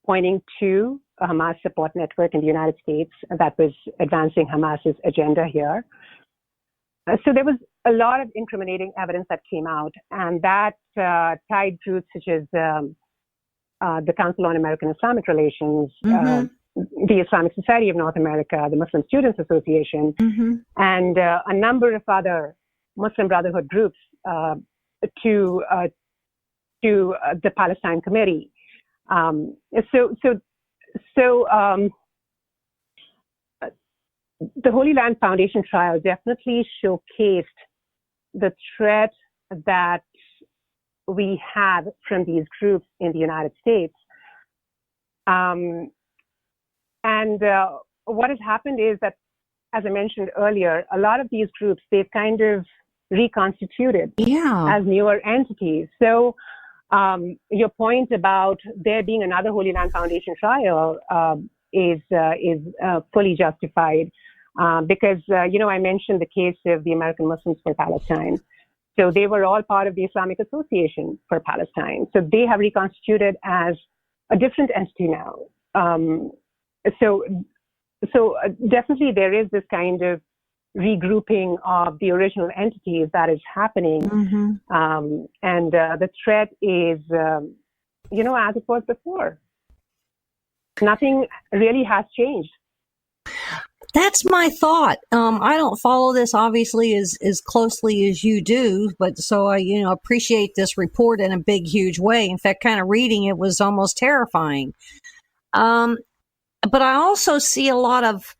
pointing to a Hamas support network in the United States that was advancing Hamas's agenda here. So there was a lot of incriminating evidence that came out, and that tied groups such as the Council on American Islamic Relations, the Islamic Society of North America, the Muslim Students Association, and a number of other Muslim Brotherhood groups to the Palestine Committee. The Holy Land Foundation trial definitely showcased the threat that we have from these groups in the United States. What has happened is that, as I mentioned earlier, a lot of these groups, they've kind of reconstituted as newer entities. So your point about there being another Holy Land Foundation trial is fully justified because, I mentioned the case of the American Muslims for Palestine. So they were all part of the Islamic Association for Palestine. So they have reconstituted as a different entity now. So definitely there is this kind of regrouping of the original entities that is happening. And the threat is, as it was before. Nothing really has changed. That's my thought. I don't follow this obviously as closely as you do, but so I, appreciate this report in a big, huge way. In fact, kind of reading it was almost terrifying. But I also see a lot of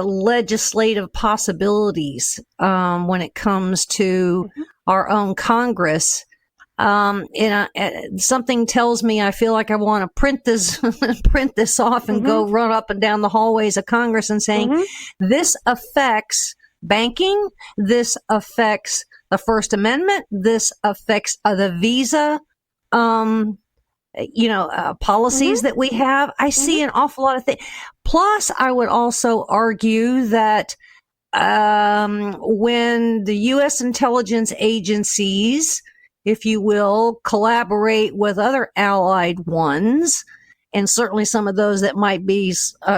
legislative possibilities when it comes to our own Congress. Something tells me I feel like I want to print this off and go run up and down the hallways of Congress and saying, this affects banking, this affects the First Amendment, this affects the visa, policies that we have. I see an awful lot of things. Plus, I would also argue that when the U.S. intelligence agencies, if you will, collaborate with other allied ones, and certainly some of those that might be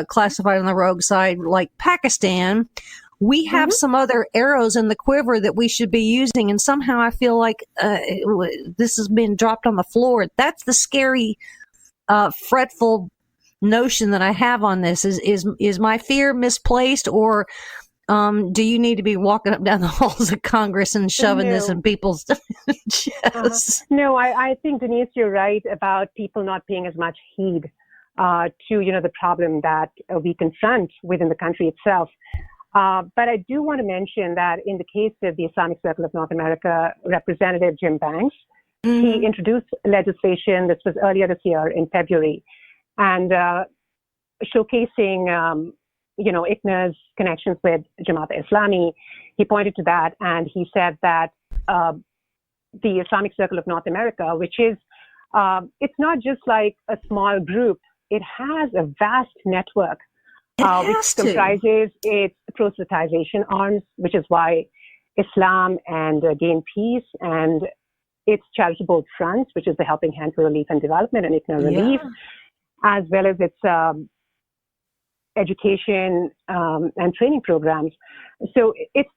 classified on the rogue side, like Pakistan, we have some other arrows in the quiver that we should be using. And somehow I feel like this has been dropped on the floor. That's the scary, fretful notion that I have on this. Is my fear misplaced, or do you need to be walking up down the halls of Congress and shoving this in people's chests? No, I think, Denise, you're right about people not paying as much heed to, the problem that we confront within the country itself. But I do want to mention that in the case of the Islamic Circle of North America, Representative Jim Banks, he introduced legislation, this was earlier this year in February, and showcasing ICNA's connections with Jamaat Islami. He pointed to that, and he said that the Islamic Circle of North America, which is, it's not just like a small group, it has a vast network, which comprises its proselytization arms, which is why Islam and Gain Peace, and its charitable fronts, which is the Helping Hand for Relief and Development and ICNA Relief, as well as its education and training programs. So it's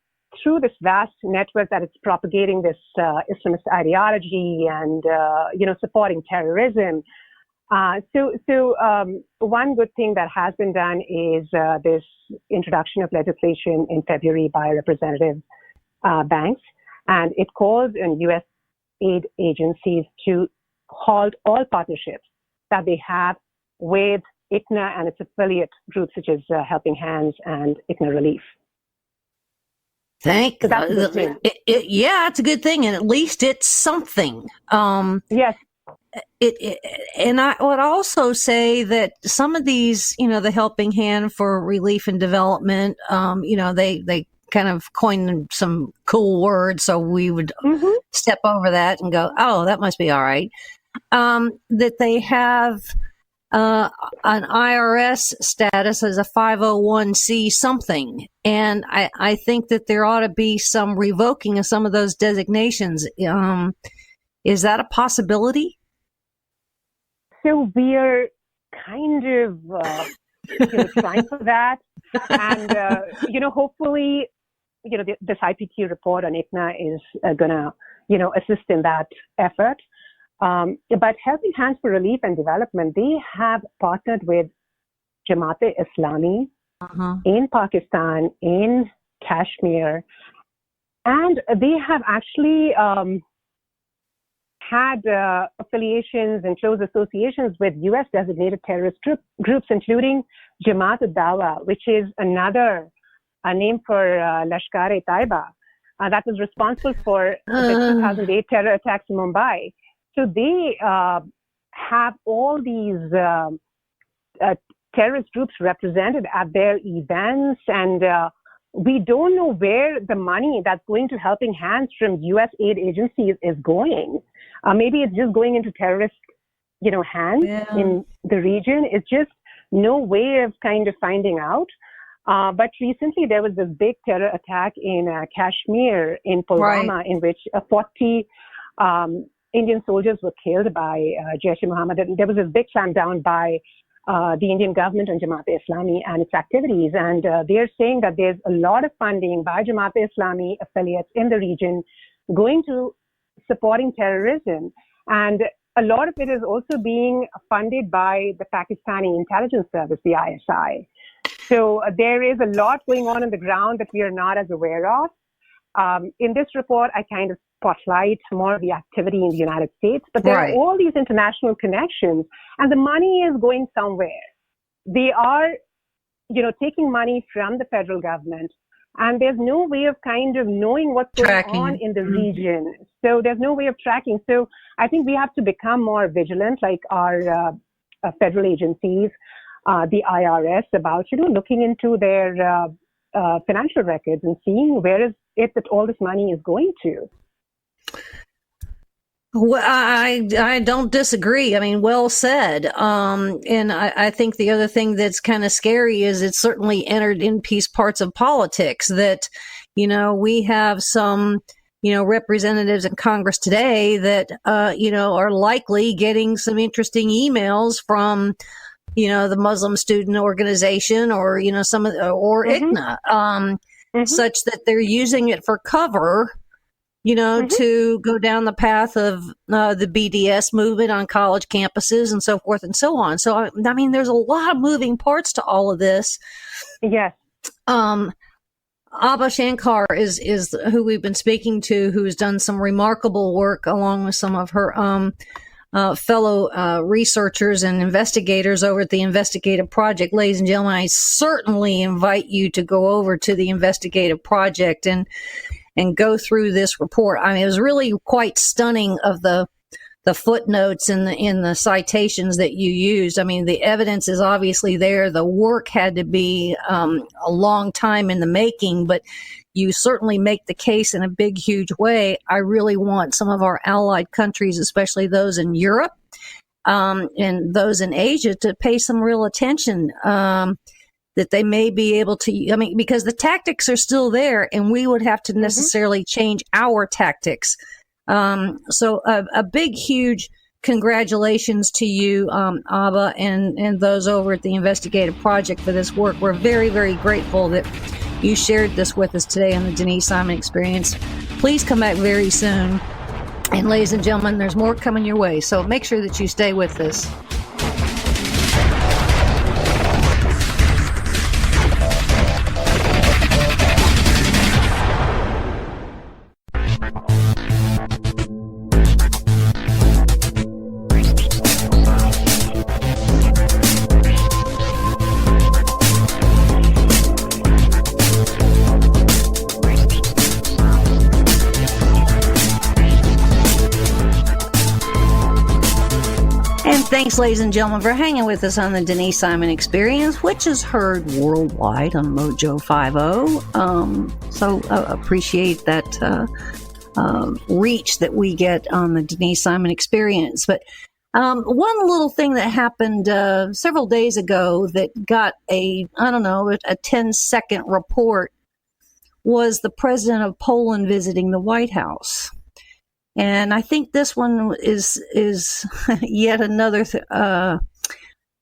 through this vast network that it's propagating this Islamist ideology and, supporting terrorism. So one good thing that has been done is this introduction of legislation in February by Representative Banks, and it calls on U.S. aid agencies to halt all partnerships that they have with ICNA and its affiliate groups such as Helping Hands and ICNA Relief. It's a good thing, and at least it's something. Yes. And I would also say that some of these, the Helping Hand for Relief and Development, they kind of coined some cool words, so we would step over that and go, oh, that must be all right. That they have an IRS status as a 501c something. And I think that there ought to be some revoking of some of those designations. Is that a possibility? So we are kind of trying for that. And, hopefully, this IPQ report on ICNA is going to, assist in that effort. But Helping Hands for Relief and Development, they have partnered with Jamaat-e-Islami in Pakistan, in Kashmir, and they have actually had affiliations and close associations with U.S. designated terrorist groups, including Jamaat-ud-Dawa, which is another name for Lashkar-e-Taiba, that was responsible for the 2008 terror attacks in Mumbai. So they have all these terrorist groups represented at their events, and we don't know where the money that's going to Helping Hands from U.S. aid agencies is going. Maybe it's just going into terrorist, hands in the region. It's just no way of kind of finding out. But recently there was this big terror attack in Kashmir, in Pulwama, in which 40 Indian soldiers were killed by Jaish-e-Mohammed. There was this big clampdown by the Indian government on Jamaat-e-Islami and its activities. And they're saying that there's a lot of funding by Jamaat-e-Islami affiliates in the region going to supporting terrorism. And a lot of it is also being funded by the Pakistani intelligence service, the ISI. So there is a lot going on the ground that we are not as aware of. In this report, I kind of spotlight more of the activity in the United States, but there are all these international connections, and the money is going somewhere. They are, taking money from the federal government, and there's no way of kind of knowing what's going on in the region. So there's no way of tracking. So I think we have to become more vigilant, like our federal agencies, the IRS, about, looking into their financial records and seeing where is it that all this money is going to. Well, I don't disagree. I mean, well said. And I think the other thing that's kind of scary is it's certainly entered in piece parts of politics that, we have some, representatives in Congress today that, are likely getting some interesting emails from, the Muslim Student Organization or, ICNA, such that they're using it for cover, to go down the path of the BDS movement on college campuses and so forth and so on. So, I mean, there's a lot of moving parts to all of this. Yes. Abha Shankar is who we've been speaking to, who's done some remarkable work along with some of her fellow researchers and investigators over at the Investigative Project. Ladies and gentlemen, I certainly invite you to go over to the Investigative Project and go through this report. I mean, it was really quite stunning of the footnotes and the citations that you used. I mean, the evidence is obviously there. The work had to be a long time in the making, but you certainly make the case in a big, huge way. I really want some of our allied countries, especially those in Europe and those in Asia, to pay some real attention. That they may be able to, because the tactics are still there and we would have to necessarily change our tactics. So a big, huge congratulations to you, Abha, and those over at the Investigative Project for this work. We're very, very grateful that you shared this with us today on the Denise Simon Experience. Please come back very soon. And ladies and gentlemen, there's more coming your way. So make sure that you stay with us. Thanks, ladies and gentlemen, for hanging with us on the Denise Simon Experience, which is heard worldwide on Mojo 50. So appreciate that reach that we get on the Denise Simon Experience. But one little thing that happened several days ago that got a 10-second report was the president of Poland visiting the White House. And I think this one is yet another,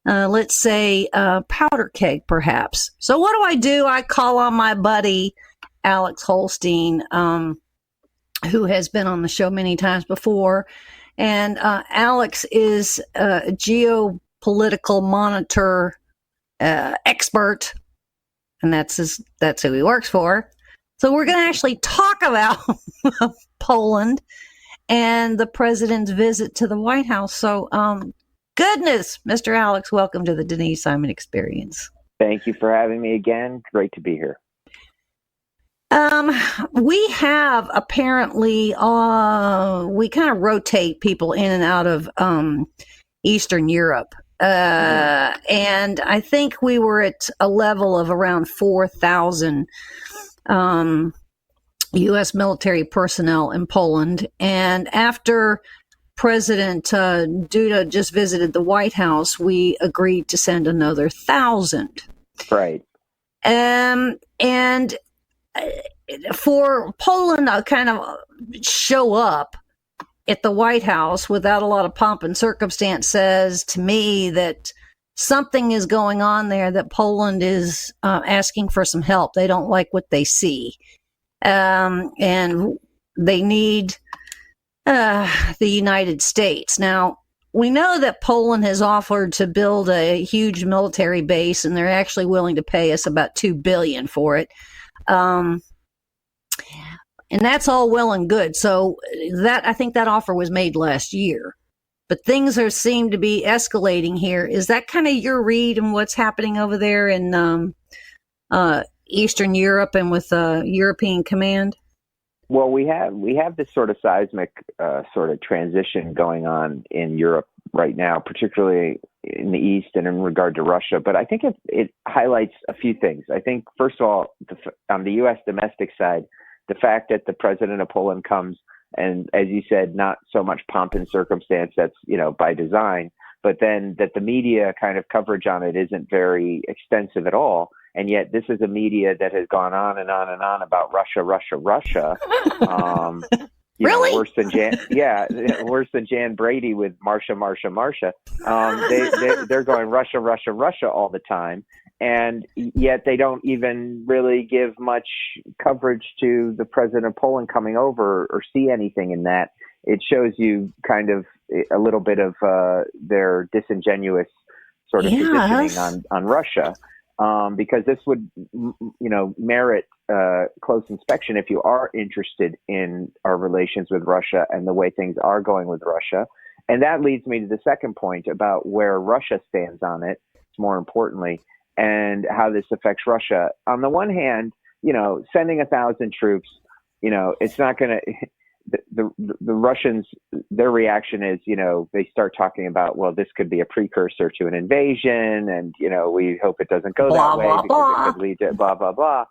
let's say, powder keg, perhaps. So what do? I call on my buddy, Alex Holstein, who has been on the show many times before. And Alex is a geopolitical monitor expert, and that's who he works for. So we're going to actually talk about Poland and the president's visit to the White House. So, goodness, Mr. Alex, welcome to the Denise Simon Experience. Thank you for having me again. Great to be here. We have apparently, we kind of rotate people in and out of Eastern Europe. And I think we were at a level of around 4,000 U.S. military personnel in Poland. And after President Duda just visited the White House, we agreed to send another 1,000. Right. And for Poland to kind of show up at the White House without a lot of pomp and circumstance says to me that something is going on there, that Poland is asking for some help. They don't like what they see. And they need the United States. Now, we know that Poland has offered to build a huge military base, and they're actually willing to pay us about $2 billion for it. And that's all well and good. So I think that offer was made last year. But things seem to be escalating here. Is that kind of your read on what's happening over there in Eastern Europe and with European Command? Well, we have this sort of seismic sort of transition going on in Europe right now, particularly in the East and in regard to Russia. But I think it highlights a few things. I think, first of all, on the U.S. domestic side, the fact that the president of Poland comes, and as you said, not so much pomp and circumstance, that's, by design, but then that the media kind of coverage on it isn't very extensive at all. And yet this is a media that has gone on and on and on about Russia. Really? Worse than Jan Brady with Marsha. They're going Russia all the time. And yet they don't even really give much coverage to the president of Poland coming over or see anything in that. It shows you kind of a little bit of their disingenuous sort of positioning on Russia. Because this would, merit close inspection if you are interested in our relations with Russia and the way things are going with Russia. And that leads me to the second point about where Russia stands on it, more importantly, and how this affects Russia. On the one hand, sending 1,000 troops, it's not going to... The Russians, their reaction is, they start talking about, well, this could be a precursor to an invasion, and we hope it doesn't go that way because it could lead to blah blah blah.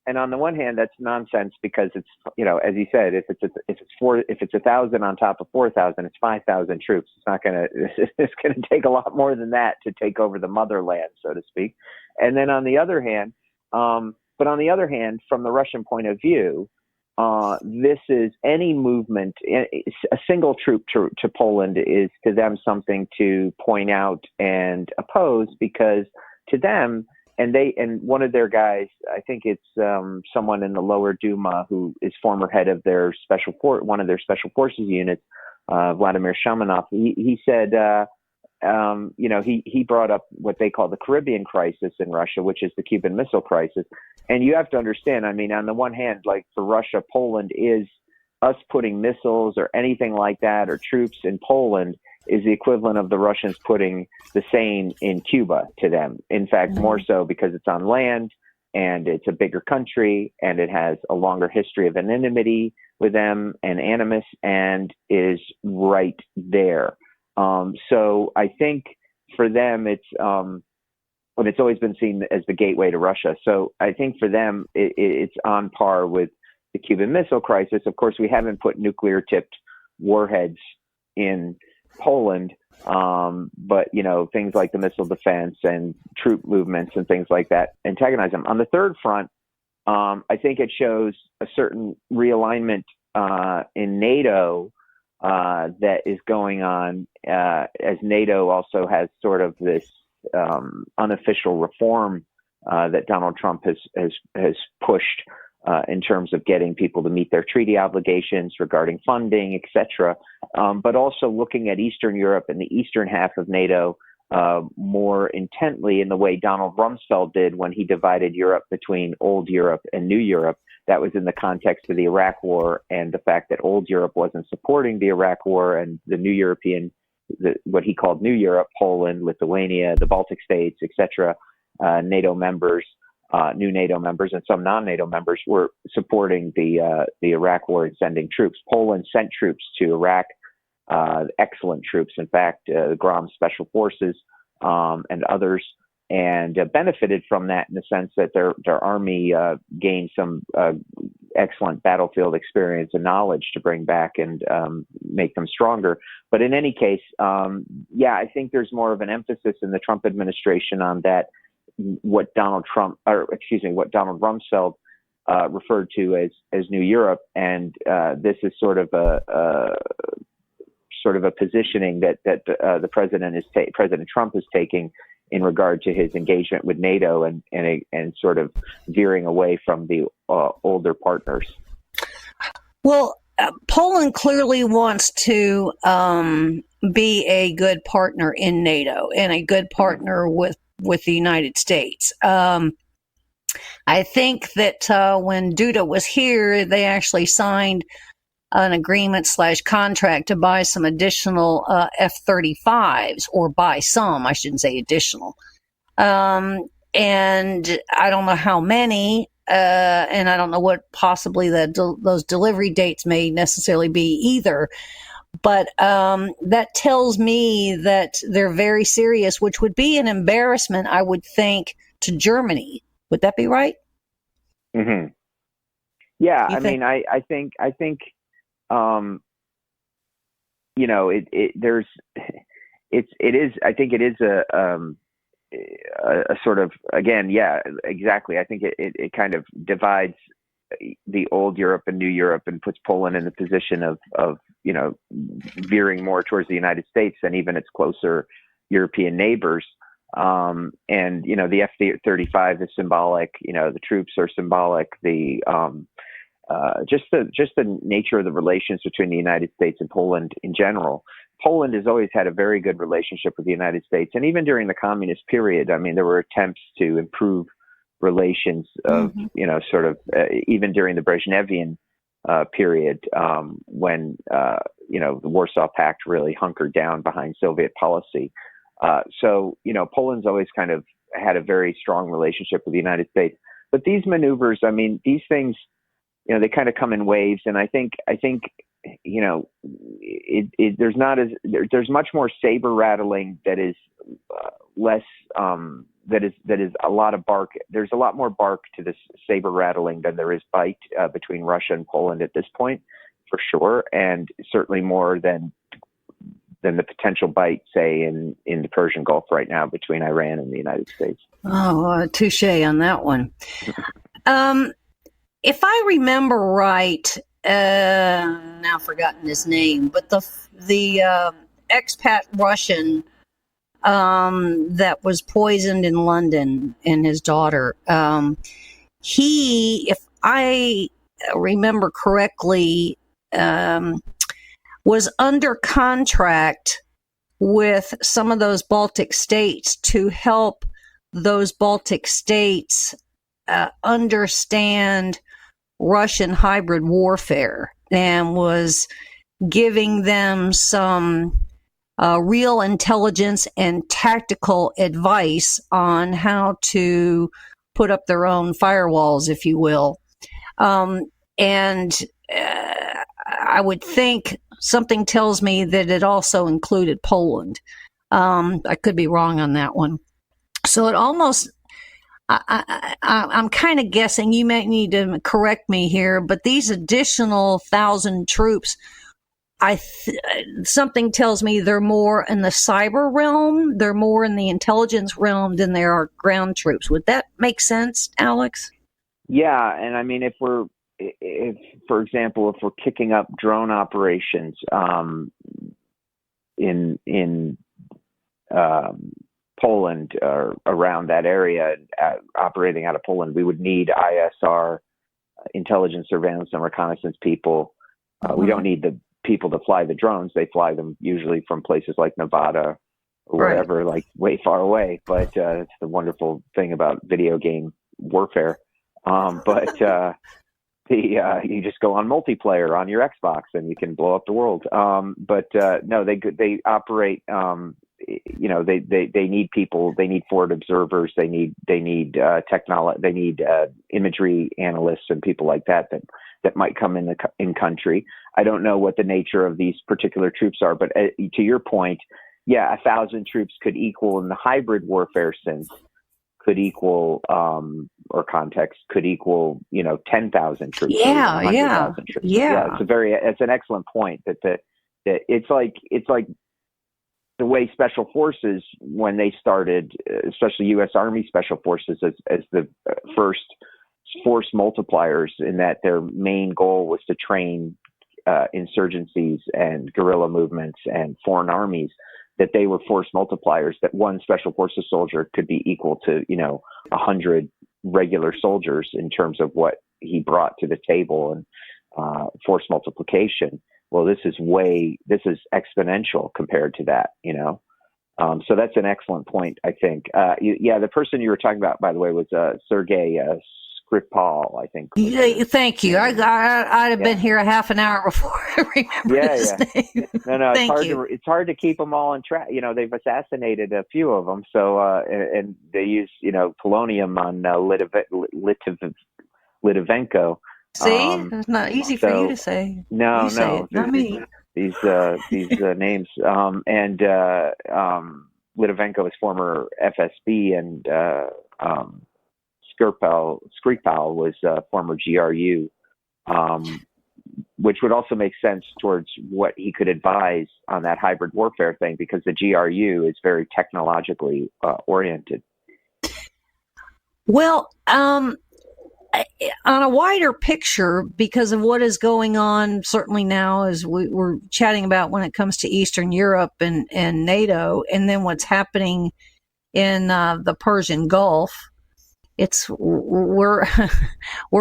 And on the one hand, that's nonsense because it's, as you said, if it's 1,000 on top of 4,000, it's 5,000 troops. It's gonna take a lot more than that to take over the motherland, so to speak. And then on the other hand, from the Russian point of view, this is any movement, a single troop to Poland is to them something to point out and oppose, because to them, and one of their guys, I think it's someone in the lower Duma who is former head of their one of their special forces units, Vladimir Shamanov. He said, he brought up what they call the Caribbean crisis in Russia, which is the Cuban Missile Crisis. And you have to understand, on the one hand, like for Russia, Poland is us putting missiles or anything like that, or troops in Poland is the equivalent of the Russians putting the same in Cuba to them. In fact, more so because it's on land and it's a bigger country and it has a longer history of anonymity with them and animus and is right there. So I think for them, it's always been seen as the gateway to Russia. So I think for them, it's on par with the Cuban Missile Crisis. Of course, we haven't put nuclear-tipped warheads in Poland, but things like the missile defense and troop movements and things like that antagonize them. On the third front, I think it shows a certain realignment in NATO that is going on, as NATO also has sort of this unofficial reform that Donald Trump has pushed in terms of getting people to meet their treaty obligations regarding funding, etc. But also looking at Eastern Europe and the eastern half of NATO more intently in the way Donald Rumsfeld did when he divided Europe between old Europe and new Europe. That was in the context of the Iraq War and the fact that old Europe wasn't supporting the Iraq War, and the new European, what he called New Europe, Poland, Lithuania, the Baltic states, etc., NATO members, new NATO members, and some non-NATO members were supporting the Iraq War and sending troops. Poland sent troops to Iraq, excellent troops, in fact, Grom's Special Forces and others, and benefited from that in the sense that their army gained some excellent battlefield experience and knowledge to bring back and make them stronger. But in any case, I think there's more of an emphasis in the Trump administration on that, what Donald Rumsfeld referred to as New Europe, and this is sort of a positioning that the President Trump is taking in regard to his engagement with NATO and sort of veering away from the older partners. Well, Poland clearly wants to be a good partner in NATO and a good partner with the United States. I think that when Duda was here, they actually signed an agreement / contract to buy some additional F-35s, or buy some, I shouldn't say additional. And I don't know how many, and I don't know what possibly those delivery dates may necessarily be either. But that tells me that they're very serious, which would be an embarrassment, I would think, to Germany. Would that be right? Mm-hmm. Yeah, I mean, I think it is a sort of, again, yeah, exactly. I think it kind of divides the old Europe and new Europe and puts Poland in the position of veering more towards the United States than even its closer European neighbors. And the F-35 is symbolic. The troops are symbolic. Just the nature of the relations between the United States and Poland in general. Poland has always had a very good relationship with the United States, and even during the communist period, I mean, there were attempts to improve relations of, even during the Brezhnevian period, when the Warsaw Pact really hunkered down behind Soviet policy. So Poland's always kind of had a very strong relationship with the United States. But these maneuvers, I mean, these things, they kind of come in waves, and I think there's much more saber rattling that is less that is a lot of bark. There's a lot more bark to this saber rattling than there is bite between Russia and Poland at this point, for sure, and certainly more than the potential bite, say, in the Persian Gulf right now between Iran and the United States. Oh, touche on that one. If I remember right, now I've forgotten his name, but the expat Russian that was poisoned in London, and his daughter, he, if I remember correctly, was under contract with some of those Baltic states to help those Baltic states understand Russian hybrid warfare, and was giving them some real intelligence and tactical advice on how to put up their own firewalls, if you will. And I would think something tells me that it also included Poland. I could be wrong on that one. So it almost, I'm kind of guessing, you may need to correct me here, but these additional 1,000 troops, something tells me they're more in the cyber realm, they're more in the intelligence realm than there are ground troops. Would that make sense, Alex? Yeah, and I mean, if for example, if we're kicking up drone operations in Poland or around that area, operating out of Poland, we would need ISR, intelligence, surveillance, and reconnaissance people. We don't need the people to fly the drones. They fly them usually from places like Nevada or wherever, like way far away. But it's the wonderful thing about video game warfare. You just go on multiplayer on your Xbox and you can blow up the world. No, they operate. They need people. They need forward observers. They need technology. They need imagery analysts and people like that might come in country. I don't know what the nature of these particular troops are, but to your point, yeah, 1,000 troops could equal, in the hybrid warfare sense, could equal or context could equal 10,000 troops. Yeah. Troops. Yeah. It's an excellent point that it's like the way special forces, when they started, especially U.S. Army Special Forces, as the first force multipliers, in that their main goal was to train insurgencies and guerrilla movements and foreign armies, that they were force multipliers, that one special forces soldier could be equal to 100 regular soldiers in terms of what he brought to the table, and force multiplication. Well, this is exponential compared to that, so that's an excellent point, I think. The person you were talking about, by the way, was Sergei Skripal, I think. Yeah, thank you. I'd have been here a half an hour before I remember his name. No, it's hard to keep them all on track. They've assassinated a few of them, so and they use polonium on Litivenko. See, it's not easy for you to say. No, not me. These names, and Litivenko is former FSB, and Skripal was former GRU, which would also make sense towards what he could advise on that hybrid warfare thing, because the GRU is very technologically oriented. Well, on a wider picture, because of what is going on, certainly now, as we're chatting about when it comes to Eastern Europe and NATO, and then what's happening in the Persian Gulf, we're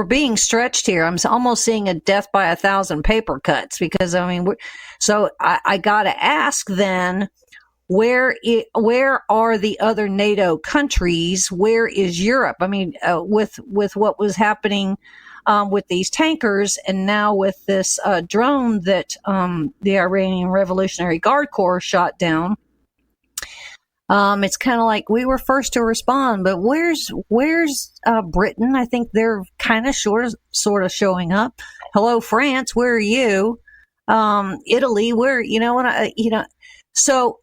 being stretched here. I'm almost seeing a death by 1,000 paper cuts, because I got to ask then, where are the other NATO countries? Where is Europe? I mean, with what was happening with these tankers, and now with this drone that the Iranian Revolutionary Guard Corps shot down, it's kind of like we were first to respond. But where's Britain? I think they're kind of sort of showing up. Hello, France, where are you? Italy, where so.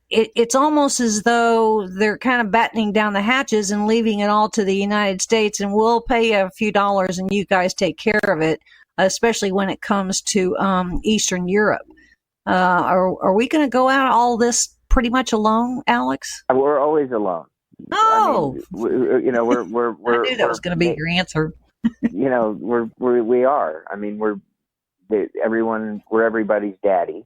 It's almost as though they're kind of battening down the hatches and leaving it all to the United States, and we'll pay you a few dollars and you guys take care of it, especially when it comes to Eastern Europe. Are we going to go out all this pretty much alone, Alex? We're always alone. Oh, I mean, we're I knew that was going to be your answer. We are. I mean, we're everybody's daddy.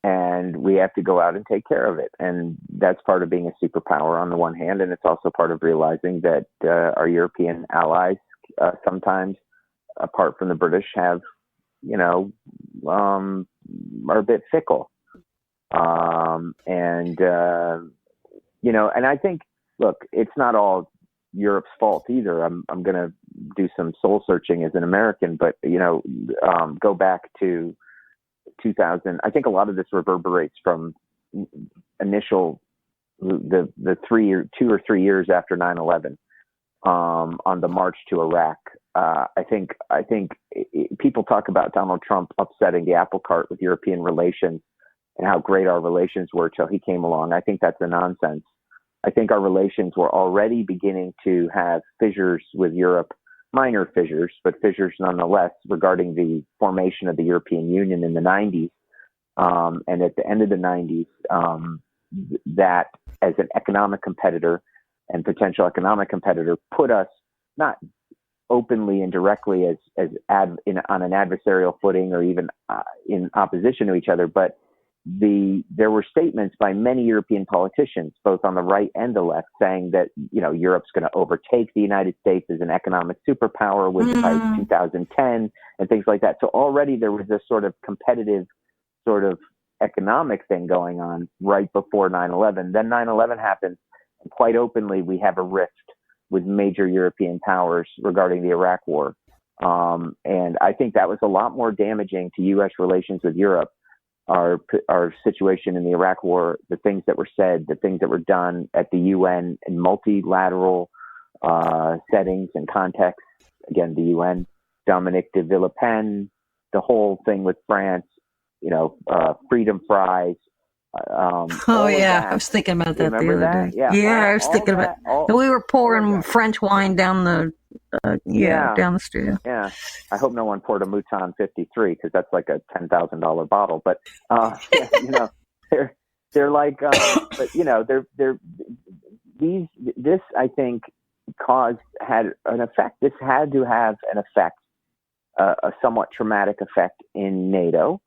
And we have to go out and take care of it. And that's part of being a superpower on the one hand. And it's also part of realizing that our European allies sometimes, apart from the British, have, are a bit fickle. And I think, look, it's not all Europe's fault either. I'm going to do some soul searching as an American, but, go back to 2000. I think a lot of this reverberates from initial the 2 or 3 years after 9/11 on the march to Iraq. I think people talk about Donald Trump upsetting the apple cart with European relations and how great our relations were till he came along. I think that's a nonsense. I think our relations were already beginning to have fissures with Europe, minor fissures, but fissures nonetheless, regarding the formation of the European Union in the 90s. And at the end of the 90s, that as an economic competitor and potential economic competitor put us not openly and directly on an adversarial footing or even in opposition to each other, but there were statements by many European politicians, both on the right and the left, saying that, Europe's going to overtake the United States as an economic superpower by 2010 and things like that. So already there was this sort of competitive sort of economic thing going on right before 9/11. Then 9/11 happened, and quite openly we have a rift with major European powers regarding the Iraq War. And I think that was a lot more damaging to U.S. relations with Europe. Our situation in the Iraq War, the things that were said, the things that were done at the UN in multilateral settings and contexts. Again, the UN, Dominique de Villepin, the whole thing with France, freedom fries. I was thinking about that the other day. I was thinking about we were pouring French wine down the down the street. Yeah, I hope no one poured a Mouton 53 because that's like a $10,000 bottle. But they're like, this I think had an effect. This had to have an effect, a somewhat traumatic effect in NATO,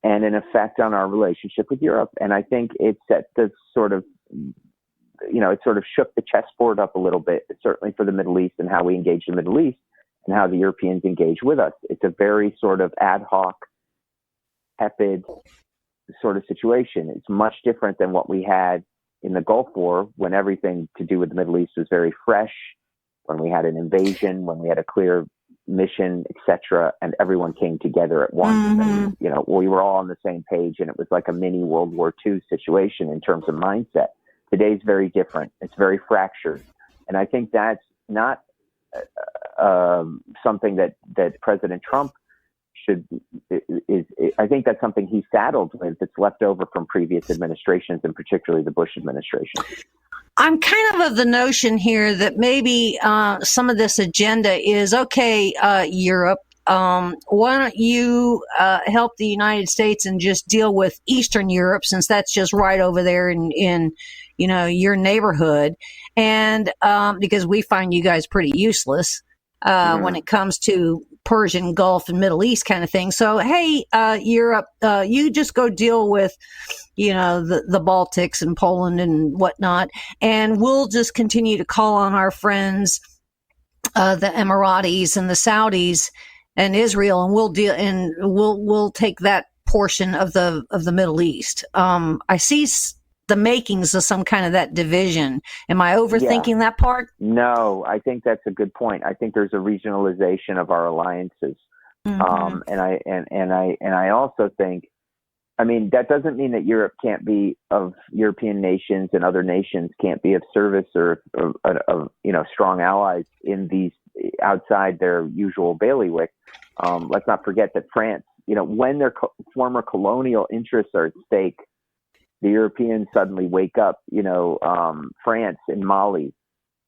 and an effect on our relationship with Europe. And I think it set the sort of, it sort of shook the chessboard up a little bit, certainly for the Middle East and how we engage the Middle East and how the Europeans engage with us. It's a very sort of ad hoc, tepid sort of situation. It's much different than what we had in the Gulf War, when everything to do with the Middle East was very fresh, when we had an invasion, when we had a clear mission, etc., and everyone came together at once. And, we were all on the same page, and it was like a mini World War II situation in terms of mindset. Today's very different. It's very fractured, and I think that's not something that President Trump I think that's something he's saddled with that's left over from previous administrations, and particularly the Bush administration. I'm kind of the notion here that maybe some of this agenda is, okay, Europe, why don't you help the United States and just deal with Eastern Europe, since that's just right over there in your neighborhood, and because we find you guys pretty useless when it comes to Persian Gulf and Middle East kind of thing. So, hey, Europe, you just go deal with, the Baltics and Poland and whatnot, and we'll just continue to call on our friends, the Emiratis and the Saudis and Israel, and we'll deal, and we'll take that portion of the Middle East. I see the makings of some kind of that division. Am I overthinking that part? No, I think that's a good point. I think there's a regionalization of our alliances. And I also think, that doesn't mean that Europe can't be of European nations and other nations can't be of service or strong allies in these outside their usual bailiwick. Let's not forget that France, when their former colonial interests are at stake, the Europeans suddenly wake up. France and Mali,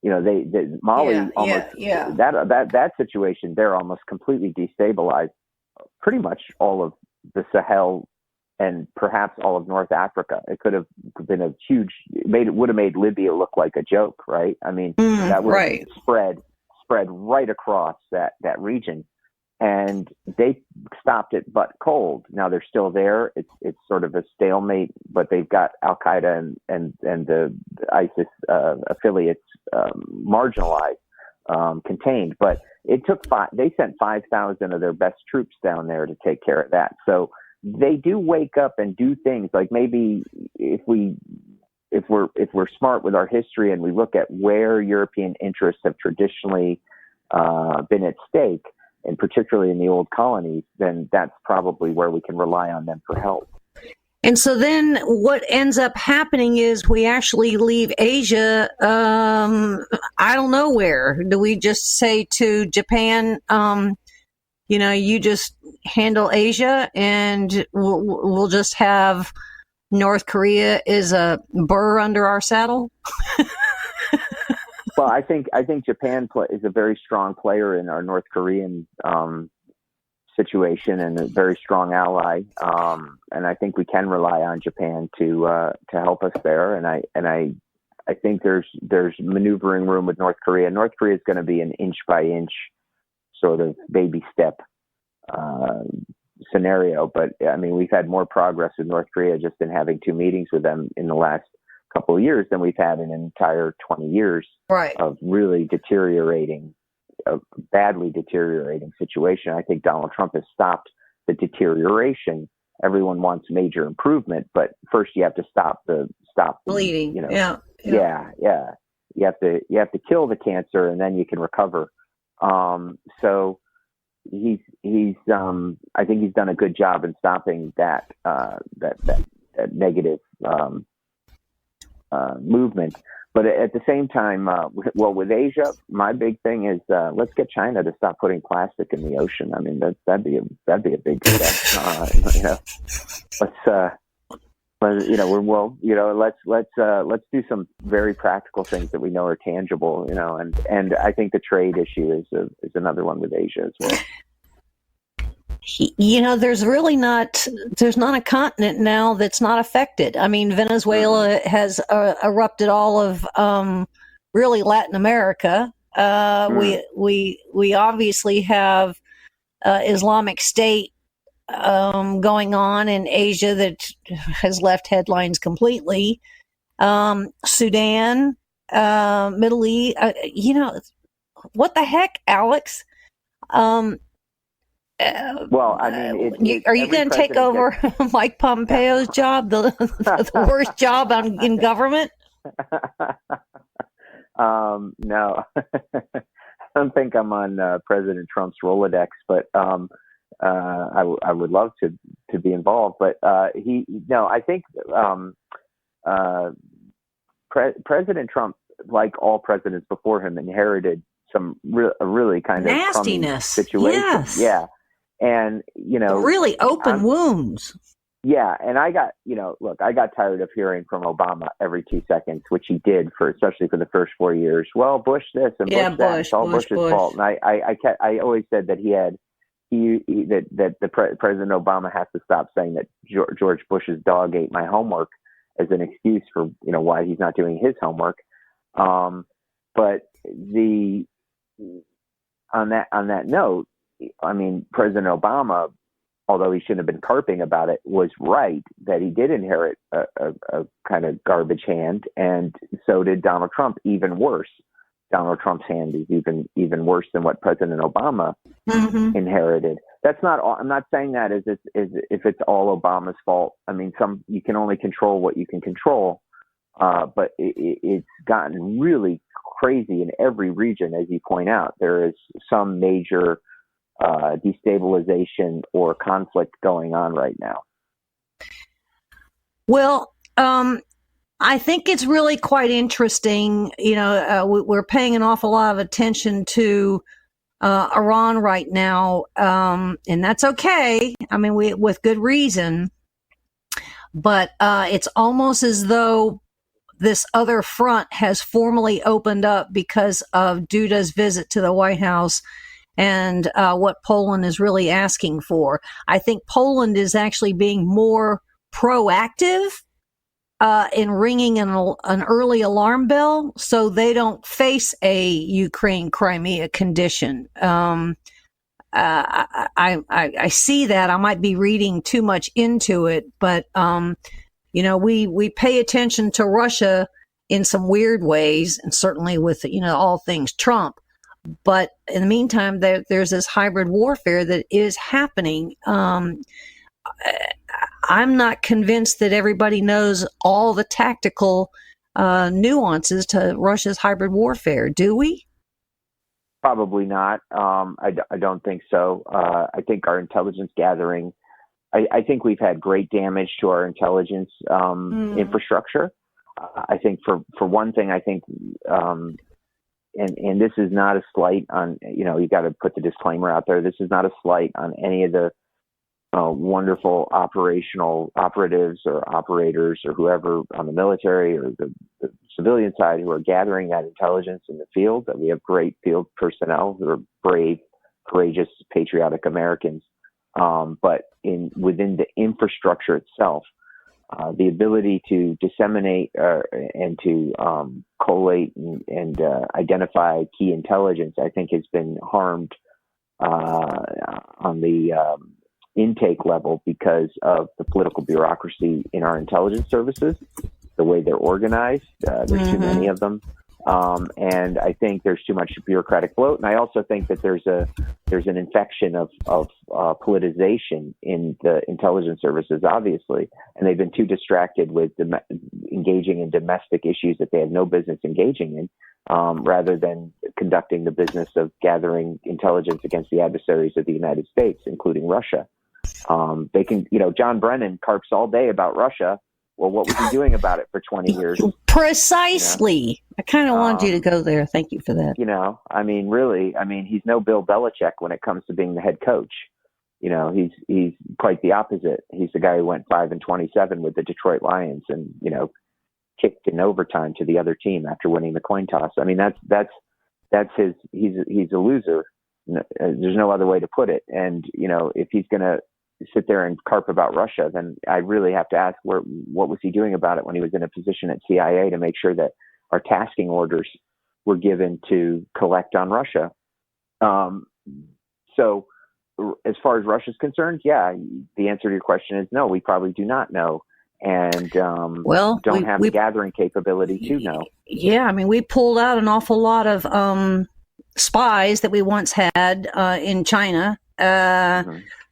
that situation, they're almost completely destabilized pretty much all of the Sahel and perhaps all of North Africa. It could have been a huge, would have made Libya look like a joke, right? That would have spread right across that region. And they stopped it butt cold. Now they're still there. It's sort of a stalemate, but they've got Al Qaeda and the ISIS affiliates marginalized, contained. But it took they sent 5,000 of their best troops down there to take care of that. So they do wake up and do things. Like, maybe if we're smart with our history and we look at where European interests have traditionally been at stake, and particularly in the old colonies, then that's probably where we can rely on them for help. And so then what ends up happening is we actually leave Asia, I don't know where. Do we just say to Japan, you just handle Asia, and we'll just have North Korea is a burr under our saddle? Well, I think Japan is a very strong player in our North Korean situation and a very strong ally. And I think we can rely on Japan to help us there. And I think there's maneuvering room with North Korea. North Korea is going to be an inch by inch sort of baby step scenario. But I mean, we've had more progress with North Korea just in having 2 meetings with them in the last couple of years than we've had in an entire 20 years of really badly deteriorating situation. I think Donald Trump has stopped the deterioration. Everyone wants major improvement, but first you have to stop the bleeding. Yeah. You have to kill the cancer, and then you can recover. So he's I think he's done a good job in stopping that negative movement. But at the same time, with Asia, my big thing is let's get China to stop putting plastic in the ocean. I mean, that'd be a big step. Let's do some very practical things that we know are tangible. And I think the trade issue is another one with Asia as well. There's not a continent now that's not affected. I mean, Venezuela has erupted all of really Latin America. We obviously have Islamic State going on in Asia that has left headlines completely. Sudan, Middle East. What the heck, Alex? Well, I mean, are you going to take over Mike Pompeo's job, the worst job in government? No, I don't think I'm on President Trump's Rolodex, but I would love to be involved. But I think President Trump, like all presidents before him, inherited some really kind of nastiness situation. Yes. Yeah. And, really open wounds. Yeah. And I got tired of hearing from Obama every 2 seconds, which he did especially for the first 4 years. Well, Bush this and Bush that. It's all Bush's fault. And I always said that President Obama has to stop saying that George Bush's dog ate my homework as an excuse for, why he's not doing his homework. But on that note, I mean, President Obama, although he shouldn't have been carping about it, was right that he did inherit a kind of garbage hand, and so did Donald Trump. Even worse, Donald Trump's hand is even worse than what President Obama inherited. That's not. I'm not saying that as if it's all Obama's fault. I mean, you can only control what you can control, but it's gotten really crazy in every region, as you point out. There is some major destabilization or conflict going on right now. Well, I think it's really quite interesting. We're paying an awful lot of attention to Iran right now, and that's okay. I mean, with good reason. But it's almost as though this other front has formally opened up because of Duda's visit to the White House and what Poland is really asking for. I think Poland is actually being more proactive in ringing an early alarm bell so they don't face a Ukraine-Crimea condition. I see that. I might be reading too much into it, but we pay attention to Russia in some weird ways, and certainly with all things Trump. But in the meantime, there's this hybrid warfare that is happening. I'm not convinced that everybody knows all the tactical nuances to Russia's hybrid warfare. Do we? Probably not. I don't think so. I think our intelligence gathering, I think we've had great damage to our intelligence infrastructure. I think for one thing, I think and this is not a slight on, you got to put the disclaimer out there. This is not a slight on any of the wonderful operational operatives or operators or whoever on the military or the civilian side who are gathering that intelligence in the field. That we have great field personnel who are brave, courageous, patriotic Americans. But within the infrastructure itself, the ability to disseminate and to collate and identify key intelligence, I think, has been harmed on the intake level because of the political bureaucracy in our intelligence services, the way they're organized. There's too many of them. And I think there's too much bureaucratic bloat. And I also think that there's an infection of politicization in the intelligence services, obviously. And they've been too distracted with engaging in domestic issues that they have no business engaging in, rather than conducting the business of gathering intelligence against the adversaries of the United States, including Russia. They can, John Brennan carps all day about Russia. Well, what was he doing about it for 20 years? Precisely. I kind of wanted you to go there. Thank you for that. Really, he's no Bill Belichick when it comes to being the head coach. He's quite the opposite. He's the guy who went 5-27 with the Detroit Lions and, kicked in overtime to the other team after winning the coin toss. I mean, that's his, he's a loser. There's no other way to put it. And, if he's going to sit there and carp about Russia, then I really have to ask what was he doing about it when he was in a position at CIA to make sure that our tasking orders were given to collect on Russia. So as far as Russia's concerned, yeah, the answer to your question is no, we probably do not know. And don't have the gathering capability to know. Yeah, we pulled out an awful lot of spies that we once had in China.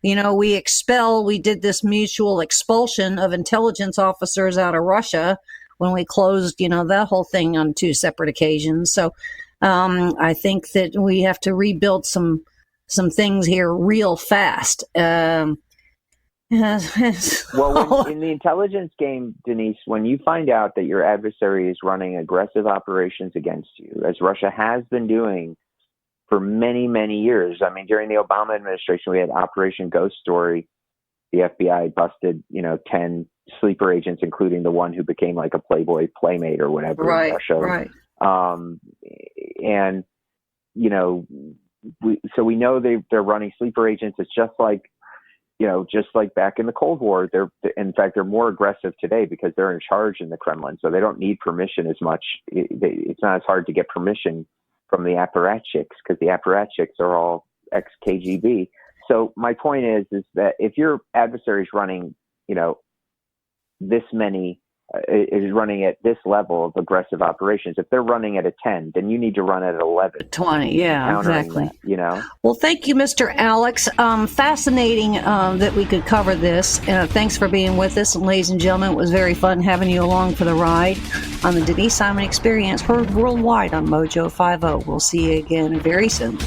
We did this mutual expulsion of intelligence officers out of Russia when we closed, that whole thing on 2 separate occasions. So I think that we have to rebuild some things here real fast. Well, in the intelligence game, Denise, when you find out that your adversary is running aggressive operations against you, as Russia has been doing for many, many years. During the Obama administration, we had Operation Ghost Story. The FBI busted, 10 sleeper agents, including the one who became like a Playboy playmate or whatever in Russia. Right. So we know they're running sleeper agents. It's just like back in the Cold War. In fact, they're more aggressive today because they're in charge in the Kremlin, so they don't need permission as much. It's not as hard to get permission from the apparatchiks because the apparatchiks are all ex-KGB. So my point is that if your adversary is running, this many, is running at this level of aggressive operations, if they're running at a 10, then you need to run at 11. 20, yeah, exactly. That, Well, thank you, Mr. Alex. Fascinating that we could cover this. Thanks for being with us. And ladies and gentlemen, it was very fun having you along for the ride on the Denise Simon Experience, heard worldwide on Mojo 50. We'll see you again very soon.